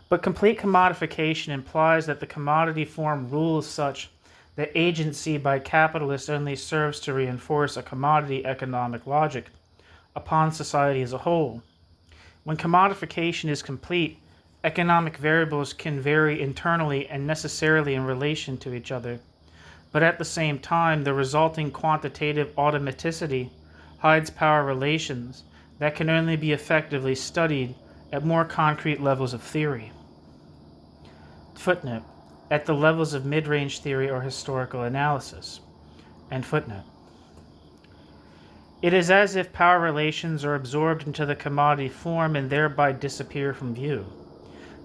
But complete commodification implies that the commodity form rules such that agency by capitalists only serves to reinforce a commodity economic logic upon society as a whole. When commodification is complete, economic variables can vary internally and necessarily in relation to each other. But at the same time, the resulting quantitative automaticity hides power relations that can only be effectively studied at more concrete levels of theory. Footnote, at the levels of mid-range theory or historical analysis. End footnote. It is as if power relations are absorbed into the commodity form and thereby disappear from view.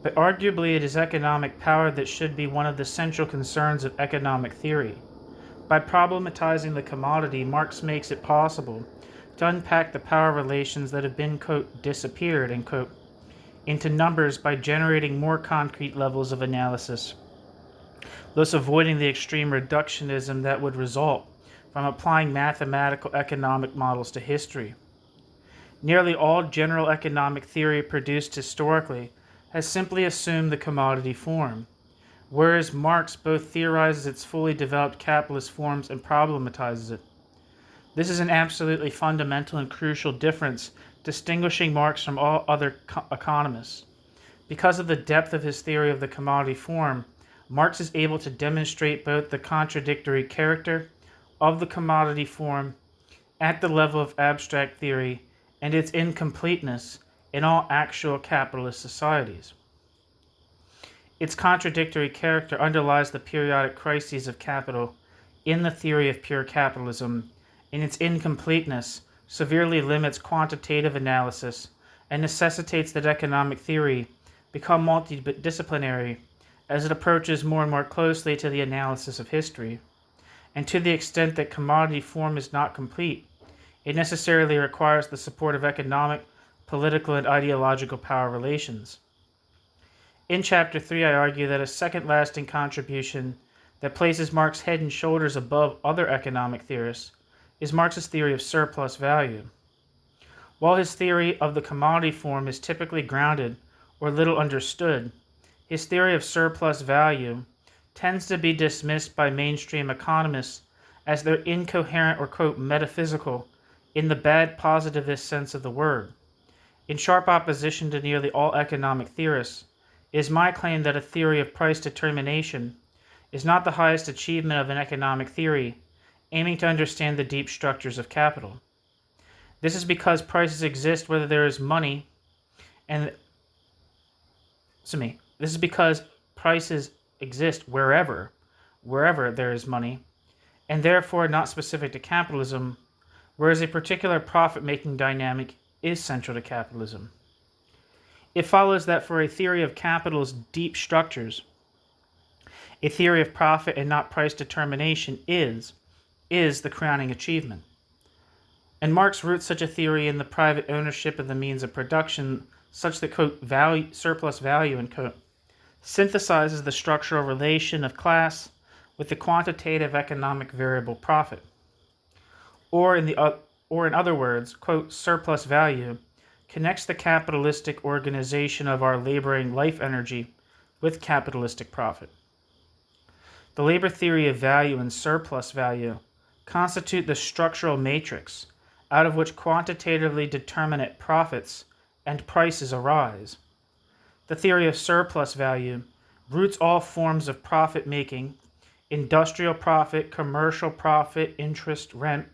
But arguably it is economic power that should be one of the central concerns of economic theory. By problematizing the commodity, Marx makes it possible to unpack the power relations that have been, quote, disappeared, end quote, into numbers by generating more concrete levels of analysis, thus avoiding the extreme reductionism that would result from applying mathematical economic models to history. Nearly all general economic theory produced historically has simply assumed the commodity form, whereas Marx both theorizes its fully developed capitalist forms and problematizes it. This is an absolutely fundamental and crucial difference distinguishing Marx from all other economists. Because of the depth of his theory of the commodity form, Marx is able to demonstrate both the contradictory character of the commodity form at the level of abstract theory and its incompleteness in all actual capitalist societies. Its contradictory character underlies the periodic crises of capital in the theory of pure capitalism, and its incompleteness severely limits quantitative analysis and necessitates that economic theory become multidisciplinary as it approaches more and more closely to the analysis of history. And to the extent that commodity form is not complete, it necessarily requires the support of economic, political, and ideological power relations. In Chapter 3, I argue that a second lasting contribution that places Marx head and shoulders above other economic theorists is Marx's theory of surplus value. While his theory of the commodity form is typically grounded or little understood, his theory of surplus value tends to be dismissed by mainstream economists as they're incoherent or, quote, metaphysical in the bad positivist sense of the word. In sharp opposition to nearly all economic theorists, It is my claim that a theory of price determination is not the highest achievement of an economic theory aiming to understand the deep structures of capital. This is because prices exist whether there is money, and this is because prices exist wherever there is money, and therefore not specific to capitalism, whereas a particular profit-making dynamic is central to capitalism. It follows that for a theory of capital's deep structures, a theory of profit and not price determination is the crowning achievement. And Marx roots such a theory in the private ownership of the means of production, such that, quote, surplus value, end quote, synthesizes the structural relation of class with the quantitative economic variable profit. Or in other words, quote, surplus value connects the capitalistic organization of our laboring life energy with capitalistic profit. The labor theory of value and surplus value constitute the structural matrix out of which quantitatively determinate profits and prices arise. The theory of surplus value roots all forms of profit making, industrial profit, commercial profit, interest, rent,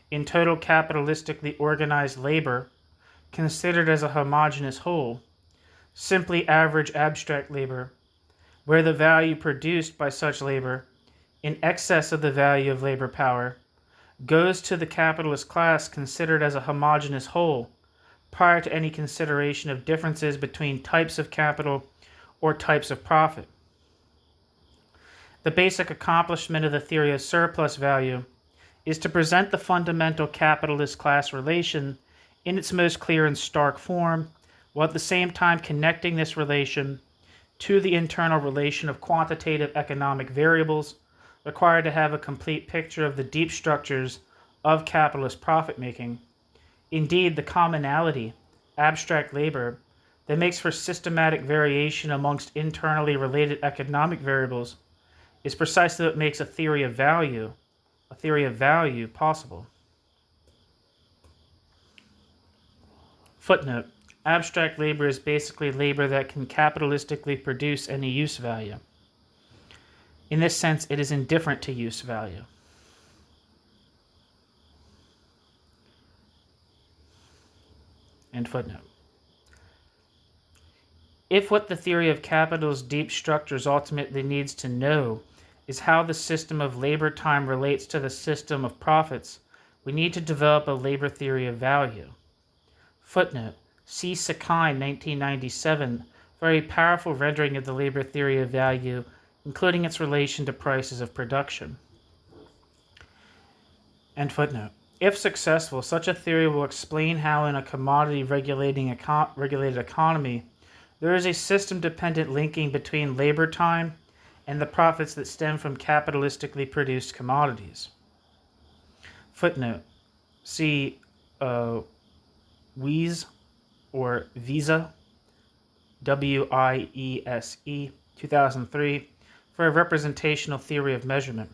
in total capitalistically organized labor, considered as a homogeneous whole, simply average abstract labor, where the value produced by such labor, in excess of the value of labor power, goes to the capitalist class considered as a homogeneous whole, prior to any consideration of differences between types of capital or types of profit. The basic accomplishment of the theory of surplus value is to present the fundamental capitalist class relation in its most clear and stark form, while at the same time connecting this relation to the internal relation of quantitative economic variables required to have a complete picture of the deep structures of capitalist profit-making. Indeed, the commonality, abstract labor, that makes for systematic variation amongst internally related economic variables is precisely what makes a theory of value possible. Footnote: abstract labor is basically labor that can capitalistically produce any use value. In this sense, it is indifferent to use value. End footnote. If what the theory of capital's deep structures ultimately needs to know is how the system of labor time relates to the system of profits, we need to develop a labor theory of value. Footnote: see Sakine, 1997, for a powerful rendering of the labor theory of value, including its relation to prices of production. End footnote. If successful, such a theory will explain how in a commodity regulated economy, there is a system-dependent linking between labor time and the profits that stem from capitalistically produced commodities. Footnote: see Wiese or Visa, WIESE, 2003, for a representational theory of measurement.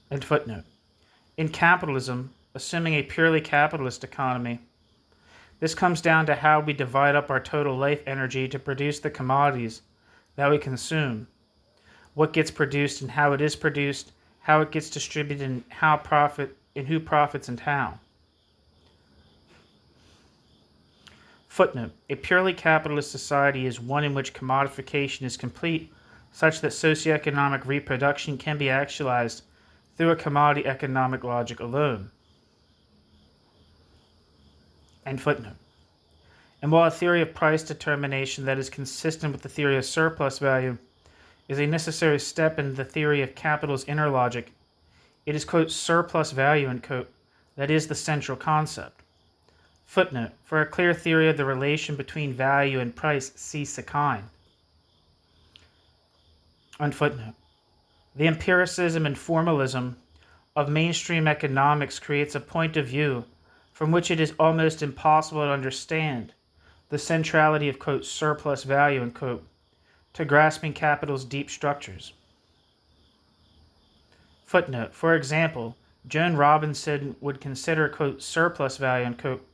End footnote. In capitalism, assuming a purely capitalist economy, this comes down to how we divide up our total life energy to produce the commodities that we consume, what gets produced and how it is produced, how it gets distributed, and who profits and how. Footnote: a purely capitalist society is one in which commodification is complete, such that socioeconomic reproduction can be actualized through a commodity economic logic alone. End footnote. And while a theory of price determination that is consistent with the theory of surplus value is a necessary step in the theory of capital's inner logic, it is, quote, surplus value, end quote, that is the central concept. Footnote: for a clear theory of the relation between value and price, see Sakine. End footnote. The empiricism and formalism of mainstream economics creates a point of view from which it is almost impossible to understand the centrality of, quote, surplus value, end quote, to grasping capital's deep structures. Footnote: for example, Joan Robinson would consider, quote, surplus value, end quote,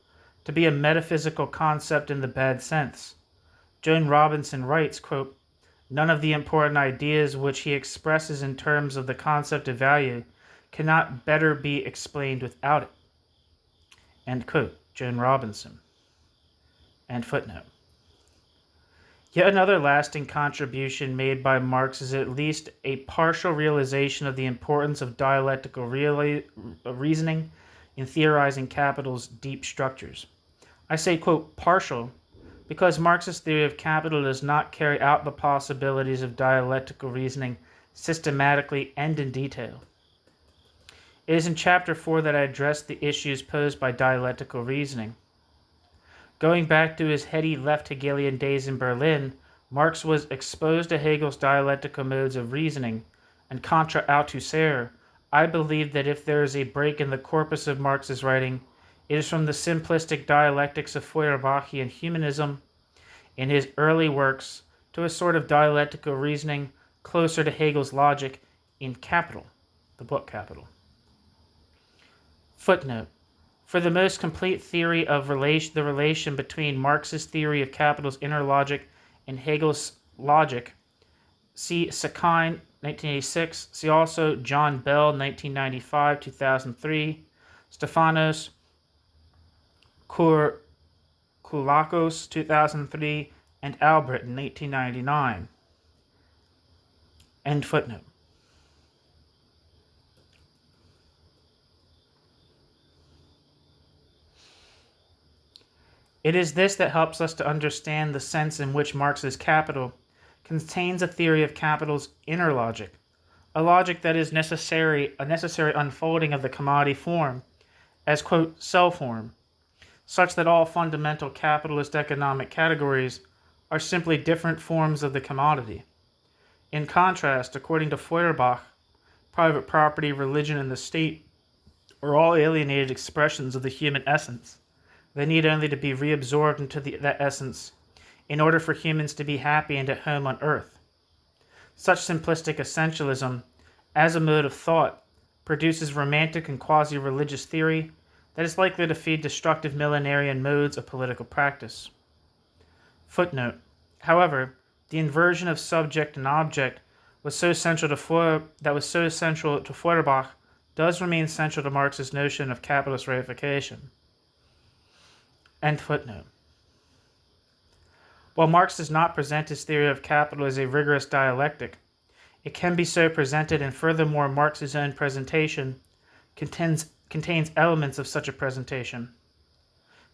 to be a metaphysical concept in the bad sense. Joan Robinson writes, quote, "None of the important ideas which he expresses in terms of the concept of value cannot better be explained without it." End quote. Joan Robinson. End footnote. Yet another lasting contribution made by Marx is at least a partial realization of the importance of dialectical reasoning in theorizing capital's deep structures. I say, quote, partial, because Marx's theory of capital does not carry out the possibilities of dialectical reasoning systematically and in detail. It is in Chapter 4 that I address the issues posed by dialectical reasoning. Going back to his heady left Hegelian days in Berlin, Marx was exposed to Hegel's dialectical modes of reasoning, and contra Althusser, I believe that if there is a break in the corpus of Marx's writing, it is from the simplistic dialectics of Feuerbachian humanism in his early works to a sort of dialectical reasoning closer to Hegel's logic in Capital, the book Capital. Footnote. For the most complete theory of the relation between Marx's theory of capital's inner logic and Hegel's logic, see Sakine, 1986. See also John Bell, 1995-2003, Stefanos Koulakos, 2003, and Albritton, 1899. End footnote. It is this that helps us to understand the sense in which Marx's Capital contains a theory of capital's inner logic, a logic that is a necessary unfolding of the commodity form as, quote, cell form, such that all fundamental capitalist economic categories are simply different forms of the commodity. In contrast, according to Feuerbach, private property, religion, and the state are all alienated expressions of the human essence. They need only to be reabsorbed into that essence in order for humans to be happy and at home on earth. Such simplistic essentialism, as a mode of thought, produces romantic and quasi-religious theory that is likely to feed destructive millenarian modes of political practice. Footnote. However, the inversion of subject and object was so central to Feuerbach does remain central to Marx's notion of capitalist reification. End footnote. While Marx does not present his theory of capital as a rigorous dialectic, it can be so presented, and furthermore Marx's own presentation contains elements of such a presentation.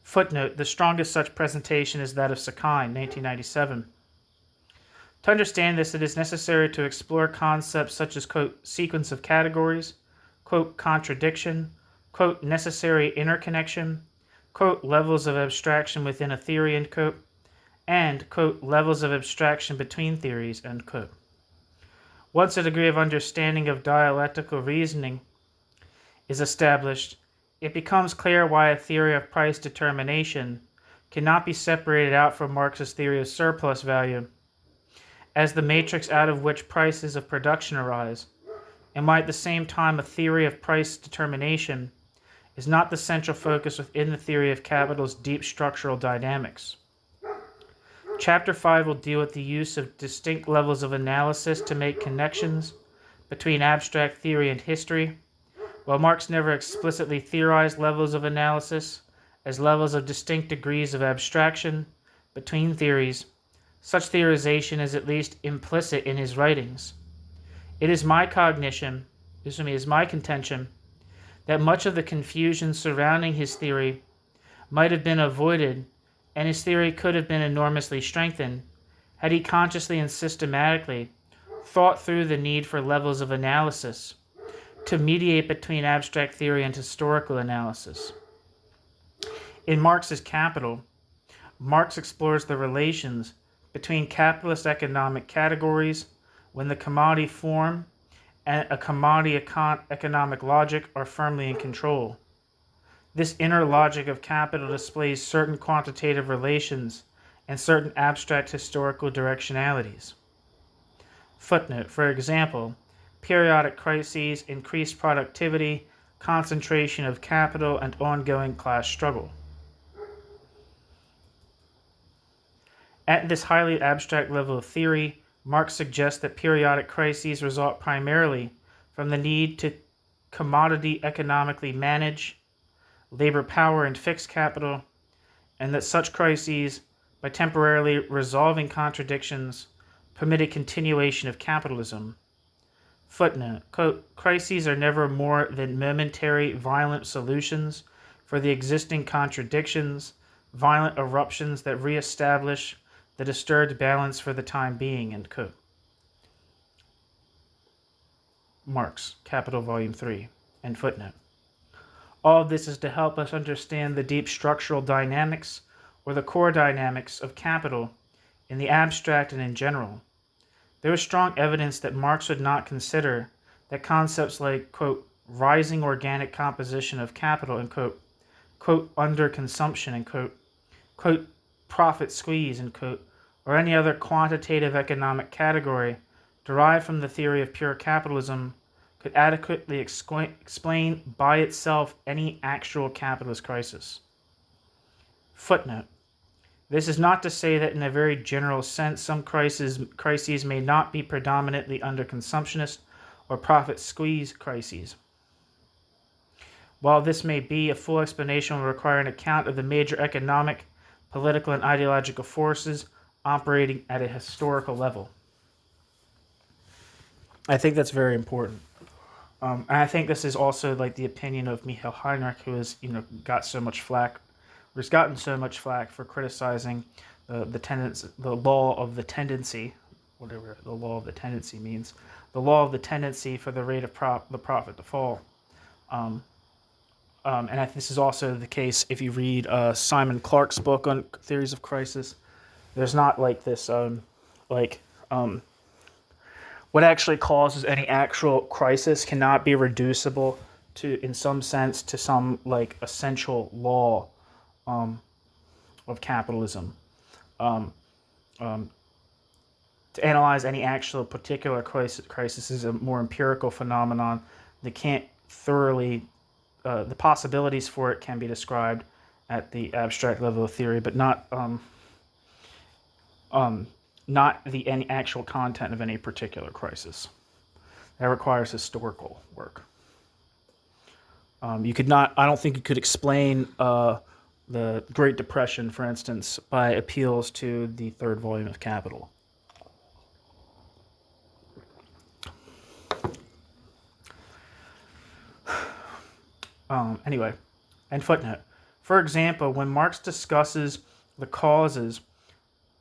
Footnote, the strongest such presentation is that of Sakine, 1997. To understand this, it is necessary to explore concepts such as, quote, sequence of categories, quote, contradiction, quote, necessary interconnection, quote, levels of abstraction within a theory, end quote, and, quote, levels of abstraction between theories, end quote. Once a degree of understanding of dialectical reasoning is established, it becomes clear why a theory of price determination cannot be separated out from Marx's theory of surplus value as the matrix out of which prices of production arise, and why at the same time a theory of price determination is not the central focus within the theory of capital's deep structural dynamics. Chapter 5 will deal with the use of distinct levels of analysis to make connections between abstract theory and history. While Marx never explicitly theorized levels of analysis as levels of distinct degrees of abstraction between theories, such theorization is at least implicit in his writings. It is my contention that much of the confusion surrounding his theory might have been avoided, and his theory could have been enormously strengthened had he consciously and systematically thought through the need for levels of analysis to mediate between abstract theory and historical analysis. In Marx's Capital, Marx explores the relations between capitalist economic categories when the commodity form and a commodity economic logic are firmly in control. This inner logic of capital displays certain quantitative relations and certain abstract historical directionalities. Footnote, for example, periodic crises, increased productivity, concentration of capital, and ongoing class struggle. At this highly abstract level of theory, Marx suggests that periodic crises result primarily from the need to commodity economically manage labor power and fixed capital, and that such crises, by temporarily resolving contradictions, permit a continuation of capitalism. Footnote, quote, crises are never more than momentary violent solutions for the existing contradictions, violent eruptions that reestablish the disturbed balance for the time being, end quote. Marx, Capital, Volume 3, end footnote. All of this is to help us understand the deep structural dynamics or the core dynamics of capital in the abstract and in general. There is strong evidence that Marx would not consider that concepts like, quote, rising organic composition of capital, and quote, underconsumption, and quote, profit squeeze, and quote, or any other quantitative economic category derived from the theory of pure capitalism could adequately explain by itself any actual capitalist crisis. Footnote. This is not to say that in a very general sense some crises may not be predominantly underconsumptionist or profit squeeze crises. While this may be, a full explanation will require an account of the major economic, political, and ideological forces operating at a historical level. I think that's very important. And I think this is also like the opinion of Michael Heinrich, who has gotten so much flack for criticizing the law of the tendency, whatever the law of the tendency means, the law of the tendency for the rate of the profit to fall. And this is also the case if you read Simon Clark's book on theories of crisis. There's not like this what actually causes any actual crisis cannot be reducible to, in some sense, to some like essential law of capitalism. To analyze any actual particular crisis is a more empirical phenomenon that can't thoroughly, the possibilities for it can be described at the abstract level of theory, but not the any actual content of any particular crisis. That requires historical work. I don't think you could explain the Great Depression, for instance, by appeals to the third volume of Capital. Anyway, and footnote. For example, when Marx discusses the causes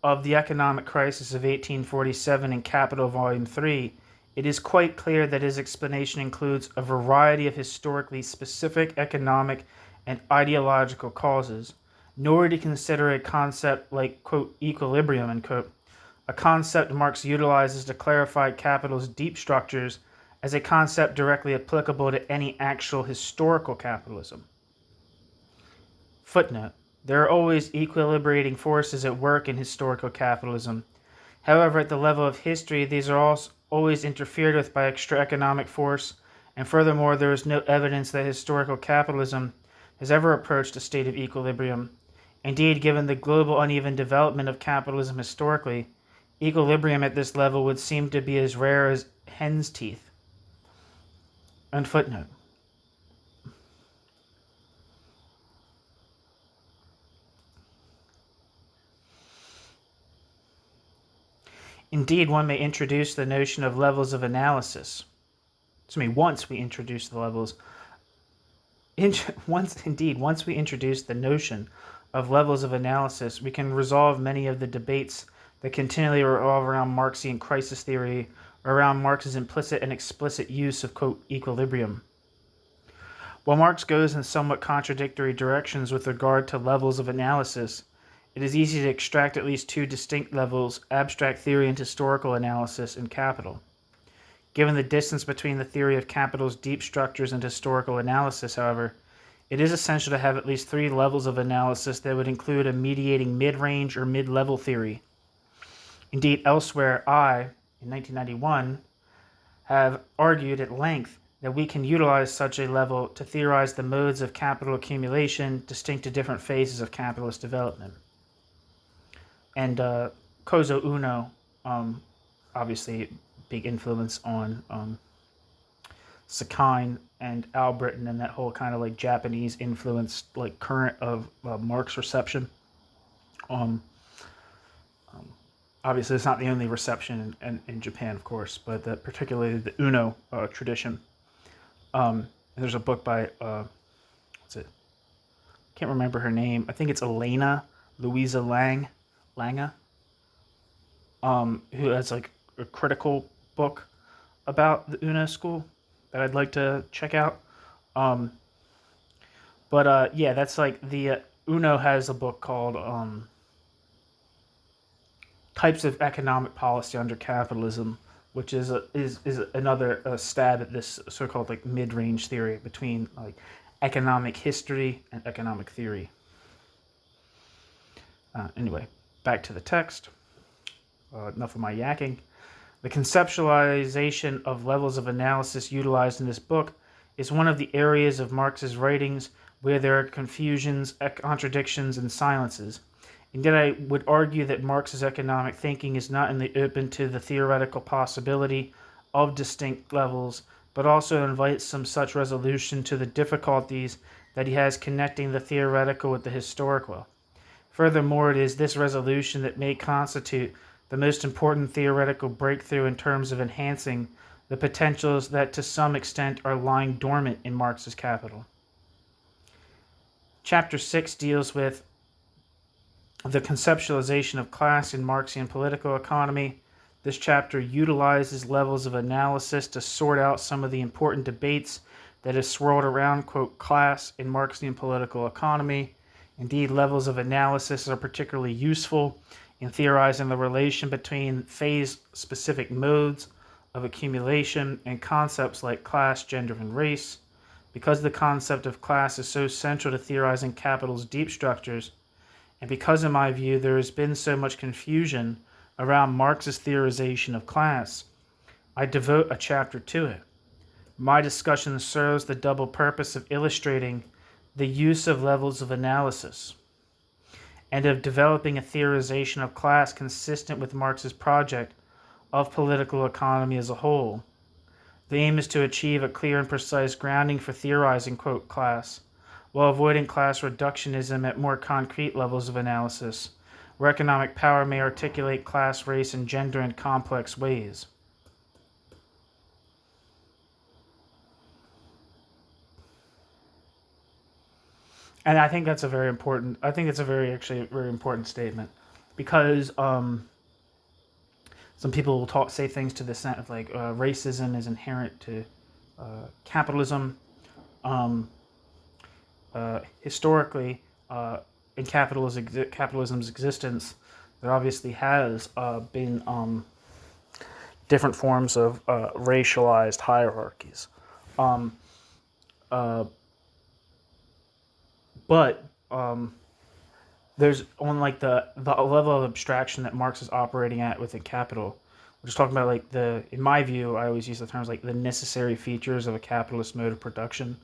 of the economic crisis of 1847 in Capital Volume 3, it is quite clear that his explanation includes a variety of historically specific economic and ideological causes, nor did he consider a concept like, quote, equilibrium, end quote, a concept Marx utilizes to clarify capital's deep structures, as a concept directly applicable to any actual historical capitalism. Footnote. There are always equilibrating forces at work in historical capitalism. However, at the level of history, these are always interfered with by extra economic force, and furthermore, there is no evidence that historical capitalism has ever approached a state of equilibrium. Indeed, given the global uneven development of capitalism historically, equilibrium at this level would seem to be as rare as hen's teeth. And footnote. Indeed, one may introduce the notion of levels of analysis. Once we introduce the notion of levels of analysis, we can resolve many of the debates that continually revolve around Marxian crisis theory, or around Marx's implicit and explicit use of, quote, equilibrium. While Marx goes in somewhat contradictory directions with regard to levels of analysis, it is easy to extract at least two distinct levels, abstract theory and historical analysis, in Capital. Given the distance between the theory of capital's deep structures and historical analysis, however, it is essential to have at least three levels of analysis that would include a mediating mid-range or mid-level theory. Indeed, elsewhere, in 1991, have argued at length that we can utilize such a level to theorize the modes of capital accumulation distinct to different phases of capitalist development. and Kozo Uno, obviously big influence on Sakine and Albritton and that whole kind of like Japanese influenced like current of Marx reception. Obviously, it's not the only reception in Japan, of course, but particularly the Uno tradition. There's a book by what's it? Can't remember her name. I think it's Elena Louisa Lange, who has like a critical book about the Uno school that I'd like to check out. Yeah, that's like the Uno has a book called Types of Economic Policy Under Capitalism, which is another stab at this so-called like mid-range theory between like economic history and economic theory. Anyway, back to the text. Enough of my yakking. The conceptualization of levels of analysis utilized in this book is one of the areas of Marx's writings where there are confusions, contradictions, and silences. Indeed, I would argue that Marx's economic thinking is not only open to the theoretical possibility of distinct levels, but also invites some such resolution to the difficulties that he has connecting the theoretical with the historical. Furthermore, it is this resolution that may constitute the most important theoretical breakthrough in terms of enhancing the potentials that to some extent are lying dormant in Marx's Capital. Chapter 6 deals with the conceptualization of class in Marxian political economy. This chapter utilizes levels of analysis to sort out some of the important debates that have swirled around, quote, class in Marxian political economy. Indeed, levels of analysis are particularly useful in theorizing the relation between phase-specific modes of accumulation and concepts like class, gender, and race. Because the concept of class is so central to theorizing capital's deep structures, and because, in my view, there has been so much confusion around Marx's theorization of class, I devote a chapter to it. My discussion serves the double purpose of illustrating the use of levels of analysis and of developing a theorization of class consistent with Marx's project of political economy as a whole. The aim is to achieve a clear and precise grounding for theorizing, quote, class, while avoiding class reductionism at more concrete levels of analysis, where economic power may articulate class, race, and gender in complex ways. And I think that's a very important, very important statement, because some people will say things to the extent of like racism is inherent to capitalism. Historically, in capitalism's existence, there obviously has been different forms of racialized hierarchies. But there's on like the level of abstraction that Marx is operating at within Capital. We're just talking about like in my view, I always use the terms like the necessary features of a capitalist mode of production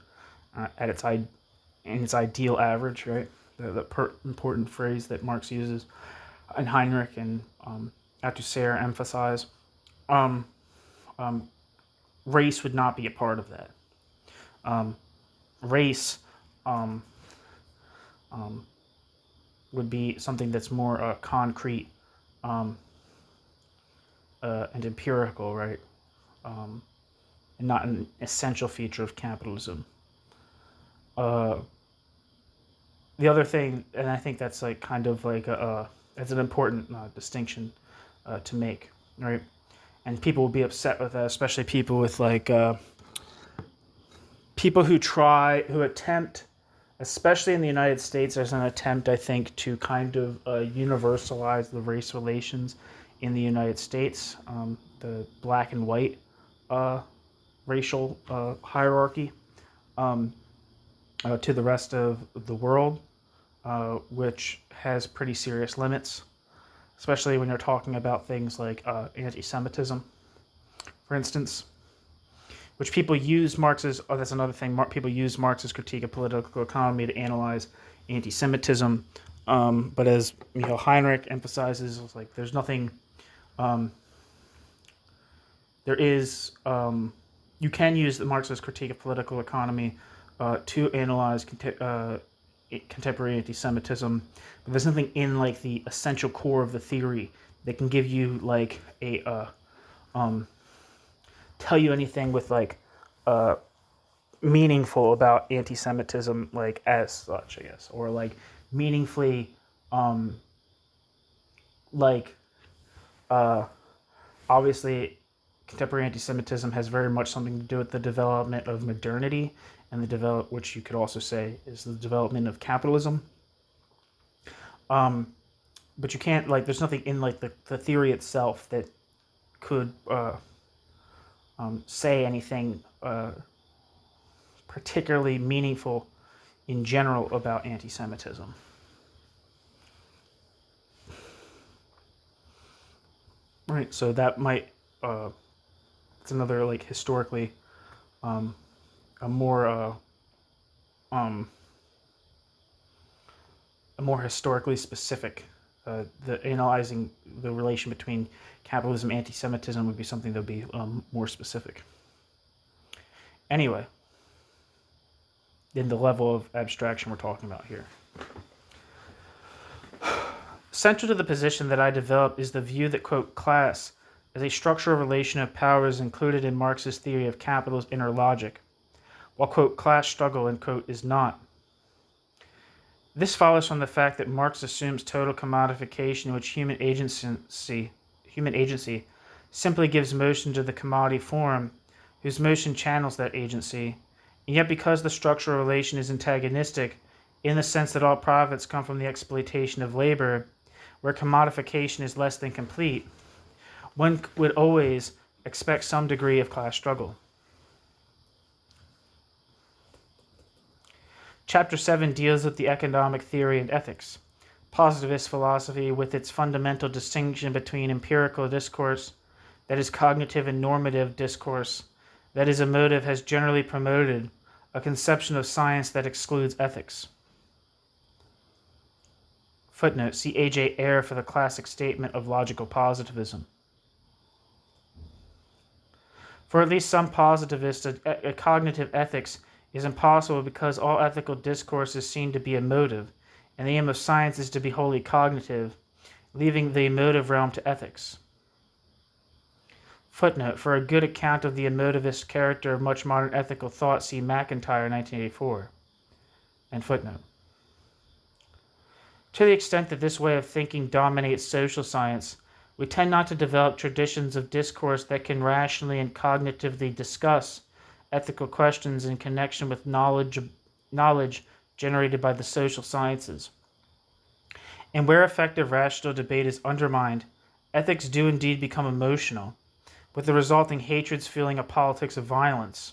at its ideal average, right? The important phrase that Marx uses, and Heinrich and Althusser emphasize. Race would not be a part of that. Race would be something that's more concrete and empirical, right? And not an essential feature of capitalism. The other thing, and I think that's like kind of like it's an important distinction to make, right? And people will be upset with that, especially people with like people who attempt, especially in the United States, there's an attempt, I think, to kind of universalize the race relations in the United States, the black and white racial hierarchy, to the rest of the world, which has pretty serious limits, especially when you're talking about things like anti-Semitism, for instance, which people use Marx's, people use Marx's critique of political economy to analyze anti-Semitism, But as Heinrich emphasizes, it's like there's nothing. There is. You can use the Marxist critique of political economy to analyze contemporary anti-Semitism, but there's nothing in like the essential core of the theory that can give you like a tell you anything with like meaningful about anti-Semitism, like as such, I guess, or like meaningfully, like obviously, contemporary anti-Semitism has very much something to do with the development of modernity and which you could also say is the development of capitalism. But you can't there's nothing in like the theory itself that could say anything particularly meaningful in general about anti-Semitism. Right, so that might it's another like historically a more historically specific. The analyzing the relation between capitalism and anti-Semitism would be something that would be more specific. Anyway, in the level of abstraction we're talking about here. Central to the position that I develop is the view that, quote, class as a structural relation of power is included in Marx's theory of capital's inner logic, while, quote, class struggle, end quote, is not. This follows from the fact that Marx assumes total commodification in which human agency simply gives motion to the commodity form, whose motion channels that agency, and yet because the structural relation is antagonistic, in the sense that all profits come from the exploitation of labor, where commodification is less than complete, one would always expect some degree of class struggle. Chapter 7 deals with the economic theory and ethics. Positivist philosophy, with its fundamental distinction between empirical discourse, that is cognitive and normative discourse, that is emotive, has generally promoted a conception of science that excludes ethics. Footnote, see A.J. Ayer for the classic statement of logical positivism. For at least some positivists, a cognitive ethics is impossible because all ethical discourse is seen to be emotive, and the aim of science is to be wholly cognitive, leaving the emotive realm to ethics. Footnote, for a good account of the emotivist character of much modern ethical thought, see McIntyre, 1984. And footnote. To the extent that this way of thinking dominates social science, we tend not to develop traditions of discourse that can rationally and cognitively discuss ethical questions in connection with knowledge generated by the social sciences. And where effective rational debate is undermined, ethics do indeed become emotional, with the resulting hatreds fueling a politics of violence.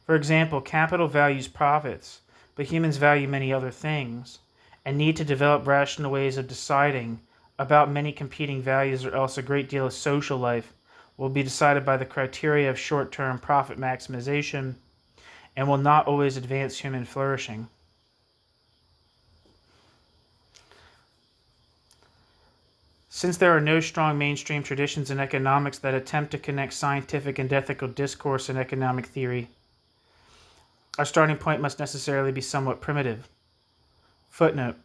For example, capital values profits, but humans value many other things, and need to develop rational ways of deciding about many competing values, or else a great deal of social life will be decided by the criteria of short-term profit maximization and will not always advance human flourishing. Since there are no strong mainstream traditions in economics that attempt to connect scientific and ethical discourse and economic theory, our starting point must necessarily be somewhat primitive. Footnote.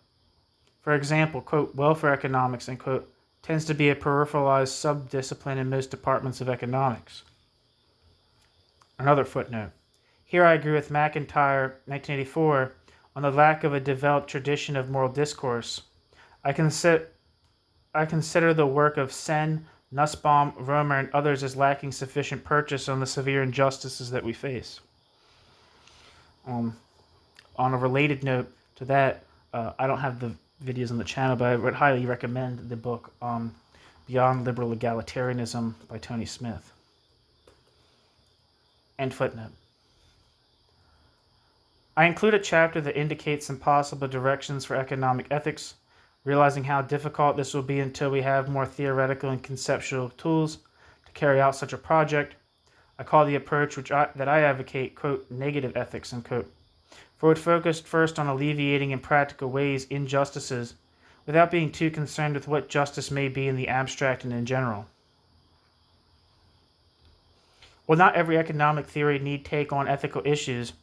For example, quote, welfare economics, end quote, tends to be a peripheralized sub-discipline in most departments of economics. Another footnote. Here I agree with McIntyre, 1984, on the lack of a developed tradition of moral discourse. I consider the work of Sen, Nussbaum, Romer, and others as lacking sufficient purchase on the severe injustices that we face. On a related note to that, I don't have the videos on the channel, but I would highly recommend the book Beyond Liberal Egalitarianism by Tony Smith. End footnote. I include a chapter that indicates some possible directions for economic ethics, realizing how difficult this will be until we have more theoretical and conceptual tools to carry out such a project. I call the approach that I advocate, quote, negative ethics, end quote, for it focused first on alleviating in practical ways injustices without being too concerned with what justice may be in the abstract and in general. While not every economic theory need take on ethical issues,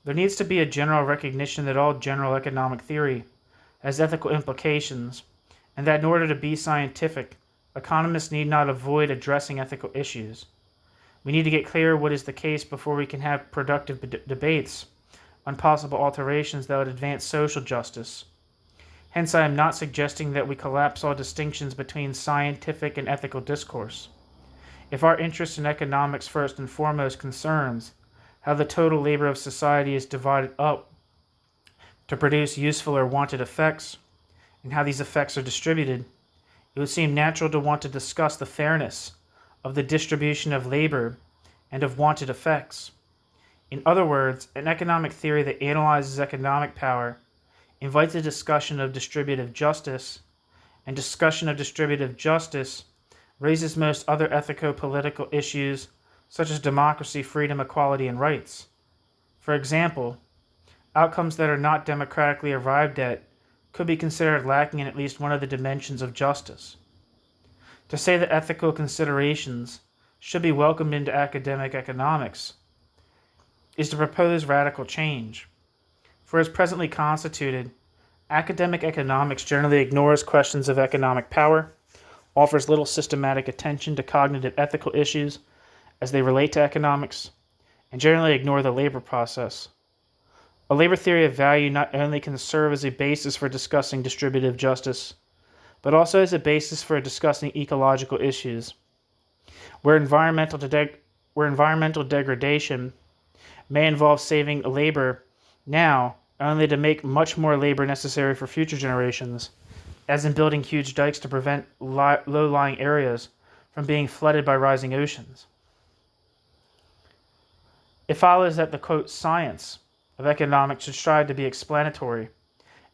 there needs to be a general recognition that all general economic theory has ethical implications, and that in order to be scientific, economists need not avoid addressing ethical issues. We need to get clear what is the case before we can have productive debates on possible alterations that would advance social justice. Hence, I am not suggesting that we collapse all distinctions between scientific and ethical discourse. If our interest in economics first and foremost concerns how the total labor of society is divided up to produce useful or wanted effects, and how these effects are distributed, it would seem natural to want to discuss the fairness of the distribution of labor and of wanted effects. In other words, an economic theory that analyzes economic power invites a discussion of distributive justice, and discussion of distributive justice raises most other ethico-political issues such as democracy, freedom, equality, and rights. For example, outcomes that are not democratically arrived at could be considered lacking in at least one of the dimensions of justice. To say that ethical considerations should be welcomed into academic economics is to propose radical change. For as presently constituted, academic economics generally ignores questions of economic power, offers little systematic attention to cognitive ethical issues as they relate to economics, and generally ignore the labor process. A labor theory of value not only can serve as a basis for discussing distributive justice, but also as a basis for discussing ecological issues, where environmental degradation may involve saving labor now only to make much more labor necessary for future generations, as in building huge dikes to prevent low-lying areas from being flooded by rising oceans. It follows that the, quote, science of economics should strive to be explanatory,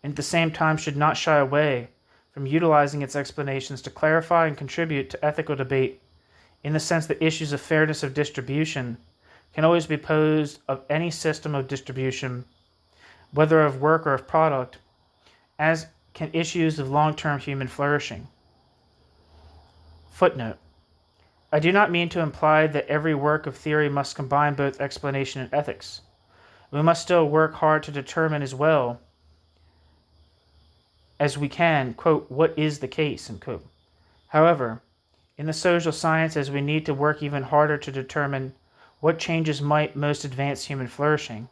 and at the same time should not shy away from utilizing its explanations to clarify and contribute to ethical debate, in the sense that issues of fairness of distribution can always be posed of any system of distribution, whether of work or of product, as can issues of long-term human flourishing. Footnote: I do not mean to imply that every work of theory must combine both explanation and ethics. We must still work hard to determine as well as we can, quote, what is the case, end quote. However, in the social sciences, we need to work even harder to determine what changes might most advance human flourishing,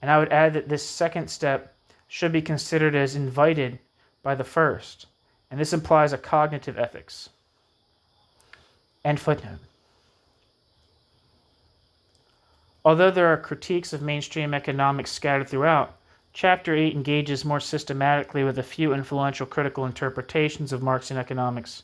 and I would add that this second step should be considered as invited by the first, and this implies a cognitive ethics. End footnote. Although there are critiques of mainstream economics scattered throughout, Chapter 8 engages more systematically with a few influential critical interpretations of Marxian economics.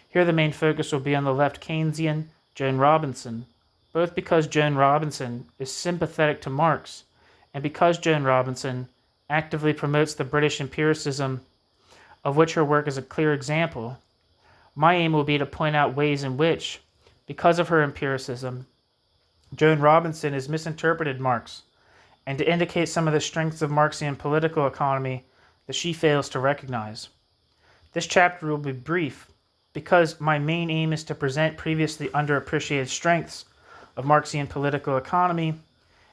Here the main focus will be on the left Keynesian Joan Robinson, both because Joan Robinson is sympathetic to Marx and because Joan Robinson actively promotes the British empiricism, of which her work is a clear example. My aim will be to point out ways in which, because of her empiricism, Joan Robinson has misinterpreted Marx, and to indicate some of the strengths of Marxian political economy that she fails to recognize. This chapter will be brief, because my main aim is to present previously underappreciated strengths of Marxian political economy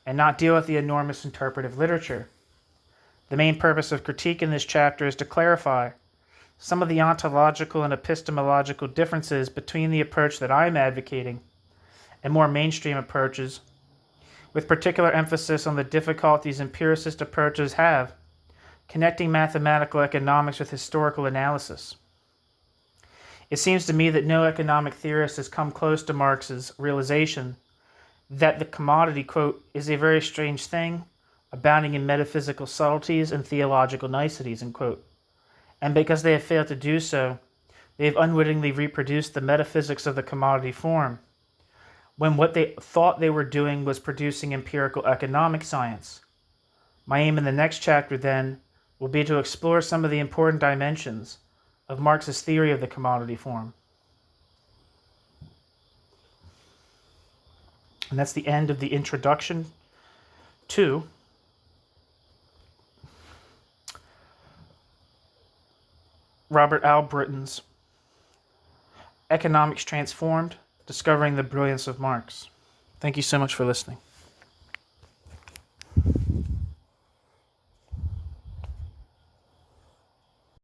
and not deal with the enormous interpretive literature. The main purpose of critique in this chapter is to clarify some of the ontological and epistemological differences between the approach that I am advocating and more mainstream approaches, with particular emphasis on the difficulties empiricist approaches have connecting mathematical economics with historical analysis. It seems to me that no economic theorist has come close to Marx's realization that the commodity, quote, is a very strange thing, abounding in metaphysical subtleties and theological niceties, end quote. And because they have failed to do so, they have unwittingly reproduced the metaphysics of the commodity form, when what they thought they were doing was producing empirical economic science. My aim in the next chapter, then, will be to explore some of the important dimensions of Marx's theory of the commodity form. And that's the end of the introduction to Robert Albritton's Economics Transformed, Discovering the Brilliance of Marx. Thank you so much for listening.